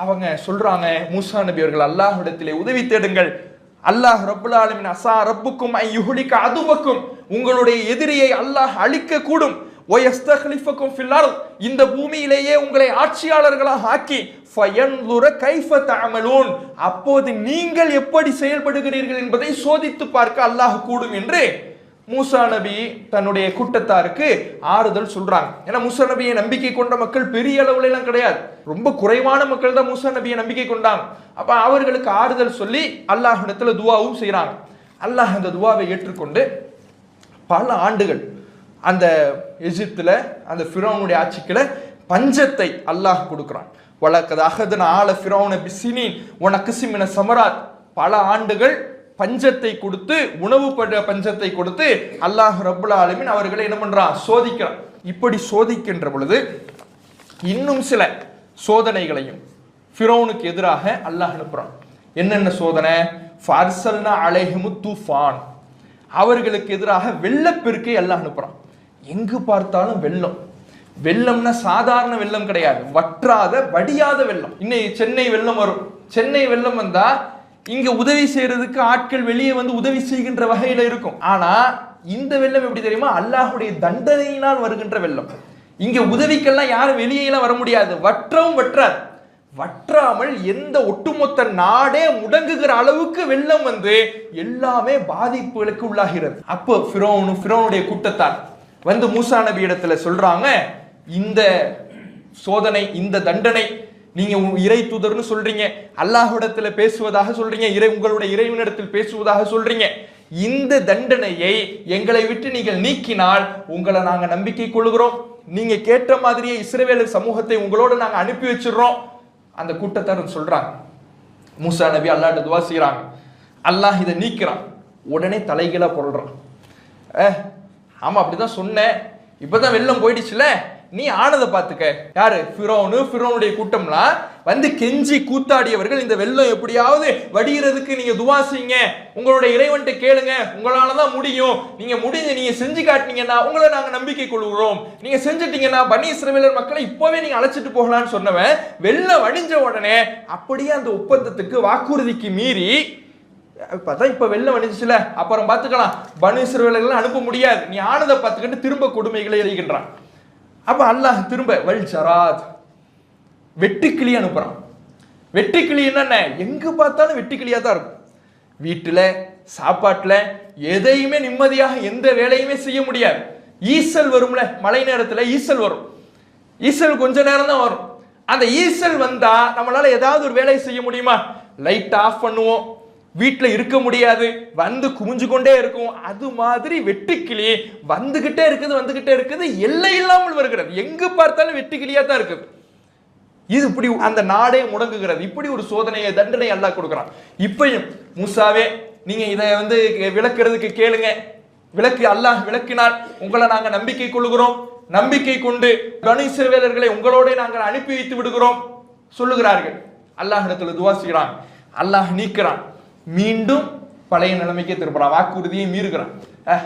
Speaker 1: அவங்க சொல்றாங்க, மூசா நபி அவர்கள் அல்லாஹ்விடத்திலே உதவி தேடுங்கள், அல்லாஹ் ரப்புல் ஆலமீன் அஸா ரப்புக்கும் ஐ யுஹ்லிக அதுவக்கும், உங்களுடைய எதிரியை அல்லாஹ் அழிக்க கூடும், வயஸ்தக்லிஃபக்கும் ஃபில் அர்த், இந்த பூமியிலேயே உங்களை ஆட்சியாளர்களாக ஆக்கி ஃபயன்துர கைஃப தஅமலூன், அப்போது நீங்கள் எப்படி செயல்படுகிறீர்கள் என்பதை சோதித்து பார்க்க அல்லாஹ் கூடும் என்று மூசா நபி தன்னுடைய கூட்டத்தாருக்கு ஆறுதல் சொல்றாங்க. ஏன்னா மூசா நபியை நம்பிக்கை கொண்ட மக்கள் பெரிய அளவுல எல்லாம் கிடையாது, ரொம்ப குறைவான மக்கள் தான் மூசா நபியை நம்பிக்கை கொண்டாங்க. அப்ப அவர்களுக்கு ஆறுதல் சொல்லி அல்லாஹ்விடத்துல துவாவும் செய்யறாங்க. அல்லாஹ் அந்த துவாவை ஏற்றுக்கொண்டு பல ஆண்டுகள் அந்த எகிப்துல அந்த ஃபிரௌனுடைய ஆட்சிக்குள்ள பஞ்சத்தை அல்லாஹ் கொடுக்கிறான். வலக்கத் அஹதுனா ஆல ஃபிரௌன பிஸ்ஸினீன் வ நக்ஸிம் மின ஸமராத், பல ஆண்டுகள் பஞ்சத்தை கொடுத்து, உணவு பஞ்சத்தை கொடுத்து அல்லாஹ் ரப்புல் ஆலமீன் அவர்களை என்ன பண்றான், சோதிக்கிறான். இப்படி சோதிக்கின்ற பொழுது இன்னும் சில சோதனைகளையும் ஃபிரௌனுக்கு எதிராக அல்லாஹ் அனுப்புறான். என்னென்ன சோதனை? ஃபர்சல்னா அலைஹிமு தூஃபான், அவர்களுக்கு எதிராக வெள்ளப்பெருக்கை அல்லாஹ் அனுப்புறான். எங்கு பார்த்தாலும் வெள்ளம். வெள்ளம்னா சாதாரண வெள்ளம் கிடையாது, வற்றாத வடியாத வெள்ளம். இன்னைக்கு சென்னை வெள்ளம் வரும், சென்னை வெள்ளம் வந்தா இங்க உதவி செய்யறதுக்கு ஆட்கள் வெளியே வந்து உதவி செய்கின்ற வகையில இருக்கும். ஆனா இந்த வெள்ளம் எப்படி தெரியுமா, அல்லாஹ்வுடைய தண்டனையினால் வருகின்ற வெள்ளம். இங்க உதவிக்கெல்லாம் யாரும் வெளியெல்லாம் வர முடியாது, வற்றவும் வற்றாது. வற்றாமல் எந்த ஒட்டுமொத்த நாடே முடங்குகிற அளவுக்கு வெள்ளம் வந்து எல்லாமே பாதிப்புகளுக்கு உள்ளாகிறது. அப்போ ஃபிரௌனுடைய கூட்டத்தார் வந்து மூசா நபி இடத்துல சொல்றாங்க, இந்த சோதனை, இந்த தண்டனை, நீங்க இறை தூதர்னு சொல்றீங்க, அல்லாஹ்விடத்துல பேசுவதாக சொல்றீங்க, உங்களுடைய இறைவனிடத்தில் பேசுவதாக சொல்றீங்க, இந்த தண்டனையை எங்களை விட்டு நீங்கள் நீக்கினால் உங்களை நாங்க நம்பிக்கை கொள்கிறோம், நீங்க கேட்ட மாதிரியே இஸ்ரவேலர் சமூகத்தை உங்களோட நாங்க அனுப்பி வச்சிடறோம். அந்த கூட்டத்தார் சொல்றாங்க. மூசா நபி அல்லாஹ்ட்ட துஆ செய்றாங்க, அல்லாஹ் இதை நீக்கிறான். உடனே தலைகீழா புரள்றான். ஆமா அப்படிதான் சொன்னேன், இப்பதான் வெள்ளம் போயிடுச்சுல, நீ ஆனதை பார்த்துக்க. யாரு? ஃபிரௌனுடைய கூட்டம்லாம் வந்து கெஞ்சி கூத்தாடியவர்கள், இந்த வெள்ளம் எப்படியாவது வடிகிறதுக்கு நீங்க துவா செய்யுங்க, உங்களுடைய இறைவன்ட்ட கேளுங்க, உங்களாலதான் முடியும், நீங்க செஞ்சு காட்டினீங்கன்னா உங்களை நாங்க நம்பிக்கை கொள்கிறோம், நீங்க செஞ்சிட்டீங்கன்னா பனி இஸ்ரவேலர் மக்களை இப்பவே நீங்க அழைச்சிட்டு போகலான்னு சொன்னவன் வெள்ளம் வடிஞ்ச உடனே அப்படியே அந்த ஒப்பந்தத்துக்கு வாக்குறுதிக்கு மீறி பார்த்தா இப்ப வெள்ளம் வடிஞ்சுல, அப்புறம் பார்த்துக்கலாம், பனி இஸ்ரவேலர்கள் அனுப்ப முடியாது, நீ ஆனதை பார்த்துக்கிட்டு திரும்ப கொடுமைகளை எழுகின்றான். அப்ப அல்லாஹ் திரும்ப வல் ஜராத், வெட்டுக்கிளி அனுப்புறான். வெட்டுக்கிளி என்னென்ன, எங்க பார்த்தாலும் வெட்டுக்கிளியா தான் இருக்கும். வீட்டுல சாப்பாட்டுல எதையுமே நிம்மதியாக எந்த வேலையுமே செய்ய முடியாது. ஈசல் வரும்ல, மழை நேரத்துல ஈசல் வரும், ஈசல் கொஞ்ச நேரம் தான் வரும். அந்த ஈசல் வந்தா நம்மளால ஏதாவது ஒரு வேலையை செய்ய முடியுமா? லைட் ஆஃப் பண்ணுவோம், வீட்டுல இருக்க முடியாது, வந்து குமிஞ்சு கொண்டே இருக்கும். அது மாதிரி வெட்டுக்கிளி வந்துகிட்டே இருக்குது, எல்லை இல்லாமல் வருகிறது, எங்கு பார்த்தாலும் வெட்டுக்கிளியா தான் இருக்குது. இது இப்படி அந்த நாடே முடங்குகிறது. இப்படி ஒரு சோதனையை, தண்டனை அல்லாஹ் கொடுக்கிறான். இப்பயும் மூசாவே, நீங்க இதை வந்து விளக்குறதுக்கு கேளுங்க, அல்லாஹ் விளக்கினால் உங்களை நாங்க நம்பிக்கை கொள்கிறோம், நம்பிக்கை கொண்டு பனி இஸ்ரவேலர்களை உங்களோட நாங்கள் அனுப்பி வைத்து விடுகிறோம் சொல்லுகிறார்கள். அல்லாஹ் இடத்துல துவா செய்கிறான், அல்லாஹ் நீக்கிறான், மீண்டும் பழைய நிலைமைக்கே திருப்புறான், வாக்குறுதியை மீறுகிறான்.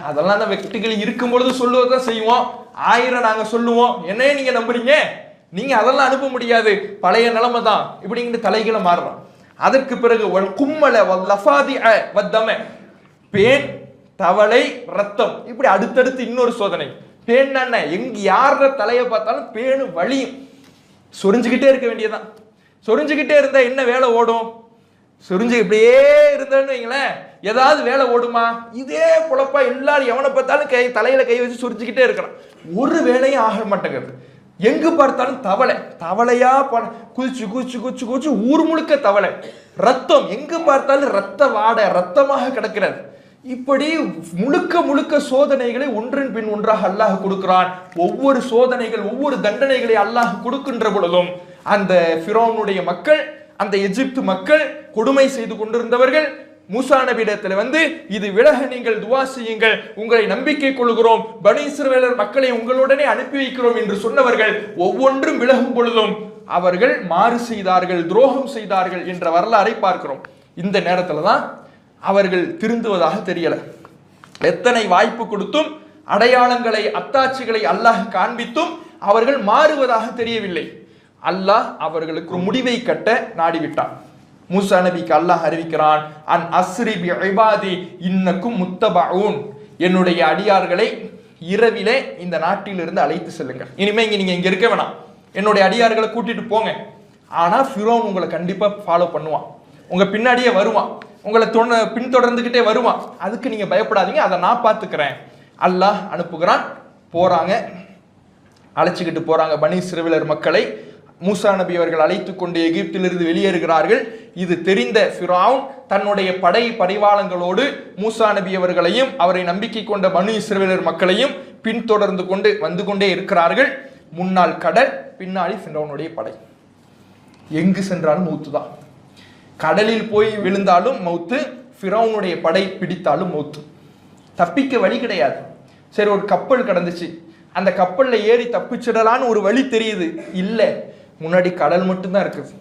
Speaker 1: அதெல்லாம் தான் வெட்டுக்கிளி இருக்கும் பொழுது சொல்லுவதான் செய்வோம், 1000 நாங்க சொல்லுவோம், என்னையே நீங்க நம்புறீங்க, நீங்க அதெல்லாம் அனுப்ப முடியாது, பழைய நிலைமை தான் இப்படிங்கிட்டு தலைகளை மாறுறான். அதற்கு பிறகு கும்மல லஃபாதி வத்தம, பேன், தவளை, ரத்தம், இப்படி அடுத்தடுத்து இன்னொரு சோதனை. பேன் என்ன, எங்க யார தலையை பார்த்தாலும் பேனு வலியும், சொரிஞ்சுக்கிட்டே இருக்க வேண்டியதான். சொரிஞ்சுக்கிட்டே இருந்தா என்ன வேலை ஓடும்? சொரிஞ்சு இப்படியே இருந்தேன்னு வைங்களேன், ஏதாவது வேலை ஓடுமா? இதே பொழப்பா எல்லாரும் எவனை பார்த்தாலும் தலையில கை வச்சு சொரிஞ்சுக்கிட்டே இருக்கிறான், ஒரு வேலையும் ஆக மாட்டேங்குது. எங்கு பார்த்தாலும் தவளையா குதிச்சு குதிச்சு குதிச்சு குதிச்சு ஊர் முழுக்க தவளை. ரத்தம், எங்கு பார்த்தாலும் ரத்த வாடை, ரத்தமாக கிடக்கிறது. இப்படி முழுக்க முழுக்க சோதனைகளை ஒன்றின் பின் ஒன்றாக அல்லாஹ் கொடுக்கிறான். ஒவ்வொரு சோதனைகள், ஒவ்வொரு தண்டனைகளை அல்லாஹ் கொடுக்கின்ற பொழுதும் அந்த ஃபிரௌனுடைய மக்கள், அந்த எகிப்து மக்கள், கொடுமை செய்து கொண்டிருந்தவர்கள் மூசா நபியிடத்தில் வந்து இது விலக நீங்கள் துவா செய்யுங்கள், உங்களை நம்பிக்கை கொள்கிறோம், பனி இஸ்ரவேலர் மக்களை உங்களுடனே அனுப்பி வைக்கிறோம் என்று சொன்னவர்கள் ஒவ்வொன்றும் விலகும் பொழுதும் அவர்கள் மாறு செய்தார்கள், துரோகம் செய்தார்கள் என்ற வரலாறை பார்க்கிறோம். இந்த நேரத்தில் தான் அவர்கள் திருந்துவதாக தெரியல. எத்தனை வாய்ப்பு கொடுத்தும் அடையாளங்களை அத்தாட்சிகளை அல்லாஹ் காண்பித்தும் அவர்கள் மாறுவதாக தெரியவில்லை. அல்லாஹ் அவர்களுக்கு ஒரு முடிவை கட்ட நாடிவிட்டான். மூசா நபிக்கு அல்லாஹ் அறிவிக்கிறான், அன் அஸ்ரி பி இபாதி இன்னக்கும் முத்தபஊன், என்னுடைய அடியார்களை இரவிலே இந்த நாட்டிலிருந்து அழைத்து செல்லுங்கள். இனிமே நீங்க இங்க இருக்க வேணாம், என்னுடைய அடியார்களை கூட்டிட்டு போங்க. ஆனா ஃபிரௌன் உங்களை கண்டிப்பா ஃபாலோ பண்ணுவான், உங்க பின்னாடியே வருவான், உங்களை பின்தொடர்ந்துகிட்டே வருவான். அதுக்கு நீங்க பயப்படாதீங்க, அதை நான் பார்த்துக்கிறேன். அல்லாஹ் அனுப்புகிறான். போறாங்க, அழைச்சிக்கிட்டு போறாங்க பனி இஸ்ரவேலர் மக்களை. மூசா நபி அவர்கள் அழைத்து கொண்டு எகிப்திலிருந்து வெளியேறுகிறார்கள். இது தெரிந்த ஃபிரௌன் தன்னுடைய படை பரிவாளங்களோடு மூசா நபி அவர்களையும் அவரை நம்பிக்கை கொண்ட பனி இஸ்ரவேலர் மக்களையும் பின்தொடர்ந்து கொண்டு வந்து கொண்டே இருக்கிறார்கள். முன்னால் கடல், பின்னாடி ஃபிரௌனுடைய படை. எங்கு சென்றாலும் மௌத்து தான். கடலில் போய் விழுந்தாலும் மௌத்து, ஃபிரௌனுடைய படை பிடித்தாலும் மௌத்து. தப்பிக்க வழி கிடையாது. சரி, ஒரு கப்பல் கடந்துச்சு, அந்த கப்பல்ல ஏறி தப்பிச்சிடலான்னு ஒரு வழி தெரியுது, இல்ல முன்னாடி கடல் மட்டும்தான் இருக்குது.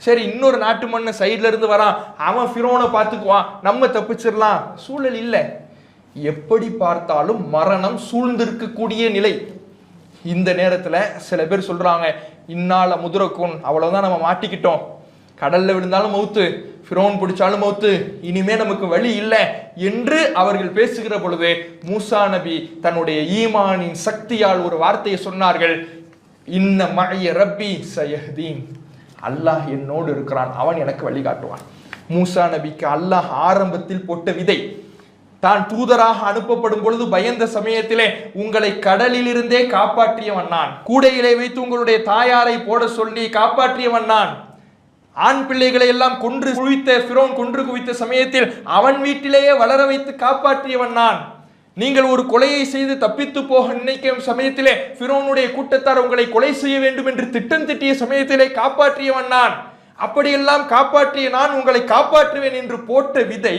Speaker 1: சரி, இன்னொரு நாட்டு மண்ண சைட்ல இருந்து வரான், அவன் ஃபிரௌனை பார்த்துக்குவான், நம்ம தப்பிச்சிடலாம், சூழல் இல்லை. எப்படி பார்த்தாலும் மரணம் சூழ்ந்திருக்கக்கூடிய நிலை. இந்த நேரத்துல சில பேர் சொல்றாங்க, இன்னால முதுரக்கும், அவ்வளவுதான் நம்ம மாட்டிக்கிட்டோம், கடல்ல விழுந்தாலும் மௌத்து, ஃபிரௌன் பிடிச்சாலும் மௌத்து, இனிமே நமக்கு வழி இல்லை என்று அவர்கள் பேசுகிற பொழுது மூசா நபி தன்னுடைய ஈமானின் சக்தியால் ஒரு வார்த்தையை சொன்னார்கள், இன்ன மஅய ரப்பி சயஹ்தீன், அல்லாஹ் என்னோடு இருக்கிறான், அவன் எனக்கு வழிகாட்டுவான். மூசா நபிக்கு அல்லாஹ் ஆரம்பத்தில் போட்ட விதை, தான் தூதராக அனுப்பப்படும் பொழுது பயந்த சமயத்திலே உங்களை கடலில் இருந்தே காப்பாற்றியவன் நான், கூடையிலே வைத்து உங்களுடைய தாயாரை போட சொல்லி காப்பாற்றியவன் நான், ஆண் பிள்ளைகளை எல்லாம் கொன்று குவித்த ஃபிரௌன் கொன்று குவித்த சமயத்தில் அவன் வீட்டிலேயே வளர வைத்து காப்பாற்றியவன் நான், நீங்கள் ஒரு கொலையை செய்து தப்பித்து போக நினைக்கும் சமயத்திலே ஃபிரௌனுடைய கூட்டத்தார் உங்களை கொலை செய்ய வேண்டும் என்று திட்டம் திட்டிய சமயத்திலே காப்பாற்றியவன் நான், அப்படியெல்லாம் காப்பாற்றிய நான் உங்களை காப்பாற்றுவேன் என்று போட்ட விதை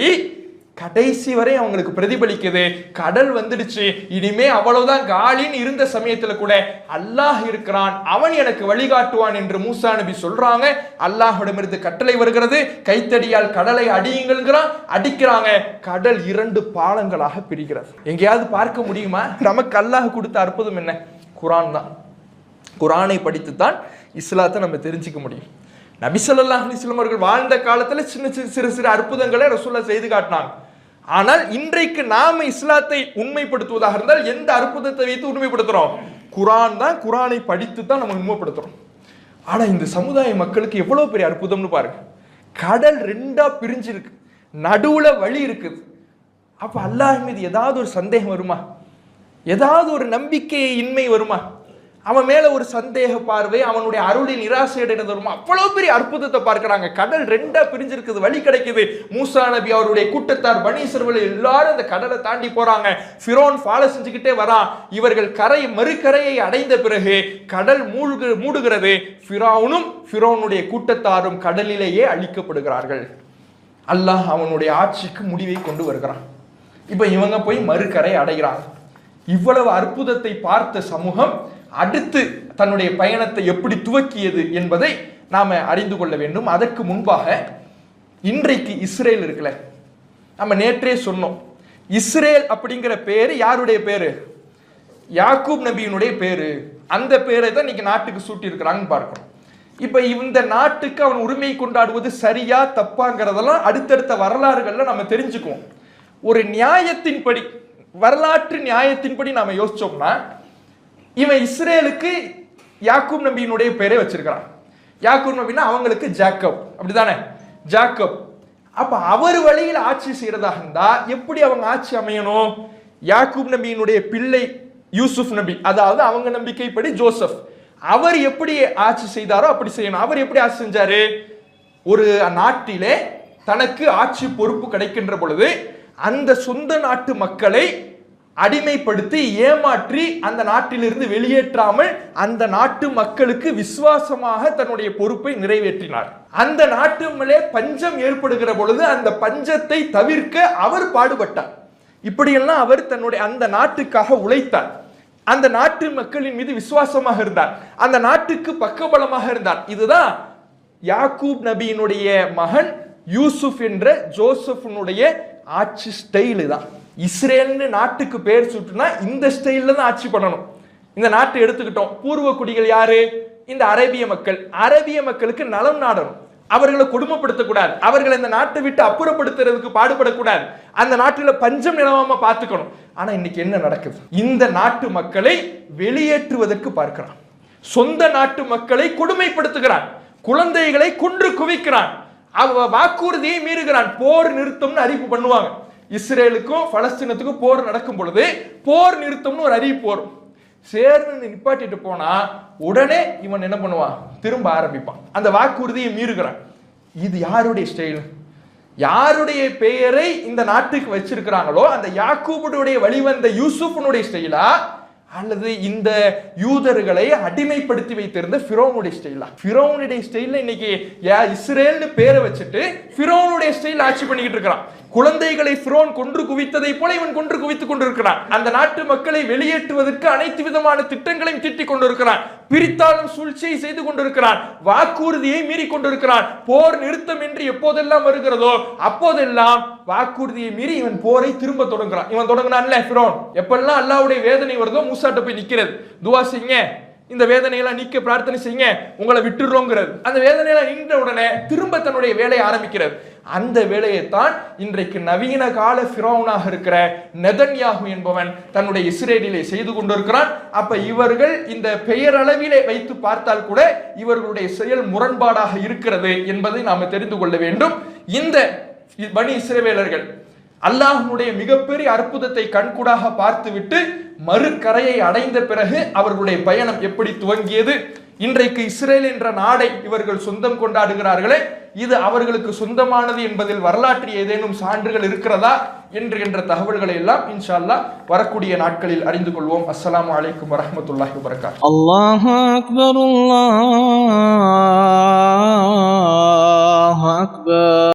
Speaker 1: கடைசி வரை அவங்களுக்கு பிரதிபலிக்குது. கடல் வந்துடுச்சு, இனிமே அவ்வளவுதான் காலின்னு இருந்த சமயத்துல கூட அல்லாஹ் இருக்கிறான், அவன் எனக்கு வழிகாட்டுவான் என்று மூசா நபி சொல்றாங்க. அல்லாஹ்விடமிருந்து கட்டளை வருகிறது, கைத்தடியால் கடலை அடியுங்கள்ங்கிறான், அடிக்கிறாங்க. கடல் 2 பாலங்களாக பிரிகிறது. எங்கேயாவது பார்க்க முடியுமா? நமக்கு அல்லாஹ் கொடுத்த அற்புதம் என்ன? குர்ஆன் தான். குர்ஆனை படித்து தான் இஸ்லாத்தை நம்ம தெரிஞ்சுக்க முடியும். நபி ஸல்லல்லாஹு அலைஹி வஸல்லம் அவர்கள் வாழ்ந்த காலத்துல சின்ன சிறு சிறு அற்புதங்களை ரசூலுல்லாஹ் செய்து காட்டினாங்க. ஆனால் இன்றைக்கு நாம இஸ்லாத்தை உண்மைப்படுத்துவதாக இருந்தால் எந்த அற்புதத்தை வைத்து உண்மைப்படுத்துறோம்? குர்ஆன் தான். குர்ஆனை படித்து தான் நம்ம உண்மைப்படுத்துறோம். ஆனா இந்த சமுதாய மக்களுக்கு எவ்வளவு பெரிய அற்புதம்னு பாருங்க. கடல் 2ஆ பிரிஞ்சிருக்கு, நடுவுல வழி இருக்குது. அப்ப அல்லாஹ் மீது ஏதாவது ஒரு சந்தேகம் வருமா? ஏதாவது ஒரு நம்பிக்கை இன்மை வருமா? அவன் மேல ஒரு சந்தேக பார்வை, அவனுடைய அருளில் நிராசை அடைகிறது வருமா? அவ்வளவு பெரிய அற்புதத்தை பார்க்கிறாங்க. கடல் 2ஆ பிரிஞ்சிருக்குது, வழி கிடைக்குது. மூசா நபி அவருடைய கூட்டத்தார் பனி இஸ்ரவேல் எல்லாரும் அந்த கடலை தாண்டி போறாங்க. ஃபிரௌன் ஃபாலோ செஞ்சுக்கிட்டே வரான். இவர்கள் மறுகரையை அடைந்த பிறகு கடல் மூடுகிறது. ஃபிரௌனும் ஃபிரௌனுடைய கூட்டத்தாரும் கடலிலேயே அழிக்கப்படுகிறார்கள். அல்லாஹ் அவனுடைய ஆட்சிக்கு முடிவை கொண்டு வருகிறான். இப்ப இவங்க போய் மறுகரை அடைகிறாங்க. இவ்வளவு அற்புதத்தை பார்த்த சமூகம் அடுத்து தன்னுடைய பயணத்தை எப்படி துவக்கியது என்பதை நாம அறிந்து கொள்ள வேண்டும். அதற்கு முன்பாக இன்றைக்கு இஸ்ரேல் இருக்குல்ல, நம்ம நேற்றே சொன்னோம், இஸ்ரேல் அப்படிங்கிற பேரு யாருடைய பேரு? யாக்கூப் நபியினுடைய பேரு. அந்த பேரை தான் இன்னைக்கு நாட்டுக்கு சூட்டி இருக்கிறாங்கன்னு பார்க்கணும். இப்ப இந்த நாட்டுக்கு அவன் உரிமை கொண்டாடுவது சரியா தப்பாங்கிறதெல்லாம் அடுத்தடுத்த வரலாறுகள்ல நம்ம தெரிஞ்சுக்குவோம். ஒரு நியாயத்தின்படி, வரலாற்று நியாயத்தின்படி நாம யோசிச்சோம்னா, இவன் இஸ்ரேலுக்கு யாக்கூப் நபியினுடைய பேரை வச்சிருக்கிறான். யாக்கூப் நபினா அவங்களுக்கு ஜாக்கப், அப்படிதானே? ஜாக்கப். அப்ப அவர் வழியில் ஆட்சி செய்யறதாக இருந்தா எப்படி அவங்க ஆட்சி அமையணும்? யாக்கூப் நபியினுடைய பிள்ளை யூசுப் நபி, அதாவது அவங்க நம்பிக்கைப்படி ஜோசப், அவர் எப்படி ஆட்சி செய்தாரோ அப்படி செய்யணும். அவர் எப்படி ஆட்சி செஞ்சாரு? ஒரு நாட்டிலே தனக்கு ஆட்சி பொறுப்பு கிடைக்கின்ற பொழுது அந்த சொந்த நாட்டு மக்களை அடிமைப்படுத்தி ஏமாற்றி அந்த நாட்டிலிருந்து வெளியேற்றாமல் அந்த நாட்டு மக்களுக்கு விசுவாசமாக தன்னுடைய பொறுப்பை நிறைவேற்றினார். அந்த நாட்டு மேலே பஞ்சம் ஏற்படுகிற பொழுது அந்த பஞ்சத்தை தவிர்க்க அவர் பாடுபட்டார். இப்படியெல்லாம் அவர் தன்னுடைய அந்த நாட்டுக்காக உழைத்தார். அந்த நாட்டு மக்களின் மீது விசுவாசமாக இருந்தார். அந்த நாட்டுக்கு பக்கபலமாக இருந்தார். இதுதான் யாக்கூப் நபியினுடைய மகன் யூசுப் என்ற ஜோசப்னுடைய ஆட்சி ஸ்டைலு தான். இஸ்ரேல்னு நாட்டுக்கு பேர் சுட்டுனா இந்த ஸ்டைல்ல தான் ஆட்சி பண்ணணும். இந்த நாட்டை எடுத்துக்கிட்டோம். பூர்வ குடிகள் யாரு? இந்த அரேபிய மக்கள். அரேபிய மக்களுக்கு நலம் நாடணும், அவர்களை கொடுமைப்படுத்தக்கூடாது, அவர்களை இந்த நாட்டை விட்டு அப்புறப்படுத்துறதுக்கு பாடுபடக்கூடாது, அந்த நாட்டில் பஞ்சம் நிலவாம பார்த்துக்கணும். ஆனா இன்னைக்கு என்ன நடக்குது? இந்த நாட்டு மக்களை வெளியேற்றுவதற்கு பார்க்கிறான். சொந்த நாட்டு மக்களை கொடுமைப்படுத்துகிறான், குழந்தைகளை கொன்று குவிக்கிறான், வாக்குறுதியை மீறுகிறான். போர் நிறுத்தம்னு அறிவிப்பு பண்ணுவாங்க. இஸ்ரேலுக்கும் பலஸ்தீனத்துக்கும் போர் நடக்கும் பொழுது போர் நிறுத்தம்னு ஒரு அறிவிப்பு வரும். சேர்ந்து நிப்பாட்டிட்டு போனா உடனே இவன் என்ன பண்ணுவான்? திரும்ப ஆரம்பிப்பான். அந்த வாக்குறுதியை மீறுகிறான். இது யாருடைய ஸ்டைல்? யாருடைய பெயரை இந்த நாட்டுக்கு வச்சிருக்கிறாங்களோ அந்த யாக்கூபுடைய வழிவந்த யூசுஃபனுடைய ஸ்டைலா, அல்லது இந்த யூதர்களை அடிமைப்படுத்தி வைத்திருந்த ஃபிரௌனுடைய ஸ்டைலா? ஃபிரௌனுடைய ஸ்டைல்ல இன்னைக்கு இஸ்ரேல்னு பேரை வச்சுட்டு ஃபிரௌனுடைய ஸ்டைல் ஆட்சி பண்ணிக்கிட்டு இருக்கிறான். குழந்தைகளை ஃபிரௌன் கொன்று குவித்ததை போல இவன் கொன்று குவித்துக் கொண்டிருக்கிறான். அந்த நாட்டு மக்களை வெளியேற்றுவதற்கு அனைத்து விதமான திட்டங்களையும் தீட்டிக் கொண்டிருக்கிறான். பிரித்தாளும் சூழ்ச்சியை செய்து கொண்டிருக்கிறான். வாக்குறுதியை மீறி கொண்டிருக்கிறான். போர் நிறுத்தம் என்று எப்போதெல்லாம் வருகிறதோ அப்போதெல்லாம் வாக்குறுதியை மீறி இவன் போரை திரும்ப தொடங்குறான். இவன் தொடங்கினான்ல ஃபிரௌன், எப்பெல்லாம் அல்லாஹ்வுடைய வேதனை வருதோ மூசாட்ட போய் நிக்கிறது, துவா செய்யுங்க, இந்த வேதனையெல்லாம் நீக்க பிரார்த்தனை செய்யுங்க, உங்களை விட்டுறோங்கிறது. அந்த வேதனையெல்லாம் நின்ற உடனே திரும்ப தன்னுடைய வேலையை ஆரம்பிக்கிறது. அந்த வேலையைத்தான் இன்றைக்கு நவீன கால ஃபிரௌனாக இருக்கிற நெதன்யாஹு என்பவன் தன்னுடைய இஸ்ரேலிலே செய்து கொண்டிருக்கிறான். அப்ப இவர்கள் இந்த பெயரளவிலே வைத்து பார்த்தால் கூட இவர்களுடைய செயல் முரண்பாடாக இருக்கிறது என்பதை நாம் தெரிந்து கொள்ள வேண்டும். இந்த பனி இஸ்ரவேலர்கள் அல்லாஹ்வுடைய மிகப்பெரிய அற்புதத்தை கண்கூடாக பார்த்துவிட்டு மறுகரையை அடைந்த பிறகு அவர்களுடைய பயணம் எப்படி துவங்கியது, இன்றைக்கு இஸ்ரேல் என்ற நாடை இவர்கள் சொந்தம் கொண்டாடுகிறார்களே, இது அவர்களுக்கு சொந்தமானது என்பதில் வரலாற்று ஏதேனும் சான்றுகள் இருக்கிறதா என்ற தகவல்களை எல்லாம் இன்ஷா அல்லாஹ் வரக்கூடிய நாட்களில் அறிந்து கொள்வோம். அஸ்ஸலாமு அலைக்கும் வரஹ்மத்துல்லாஹி வபரகாத்துஹு.
Speaker 2: அல்லாஹு அக்பர், அல்லாஹு அக்பர்.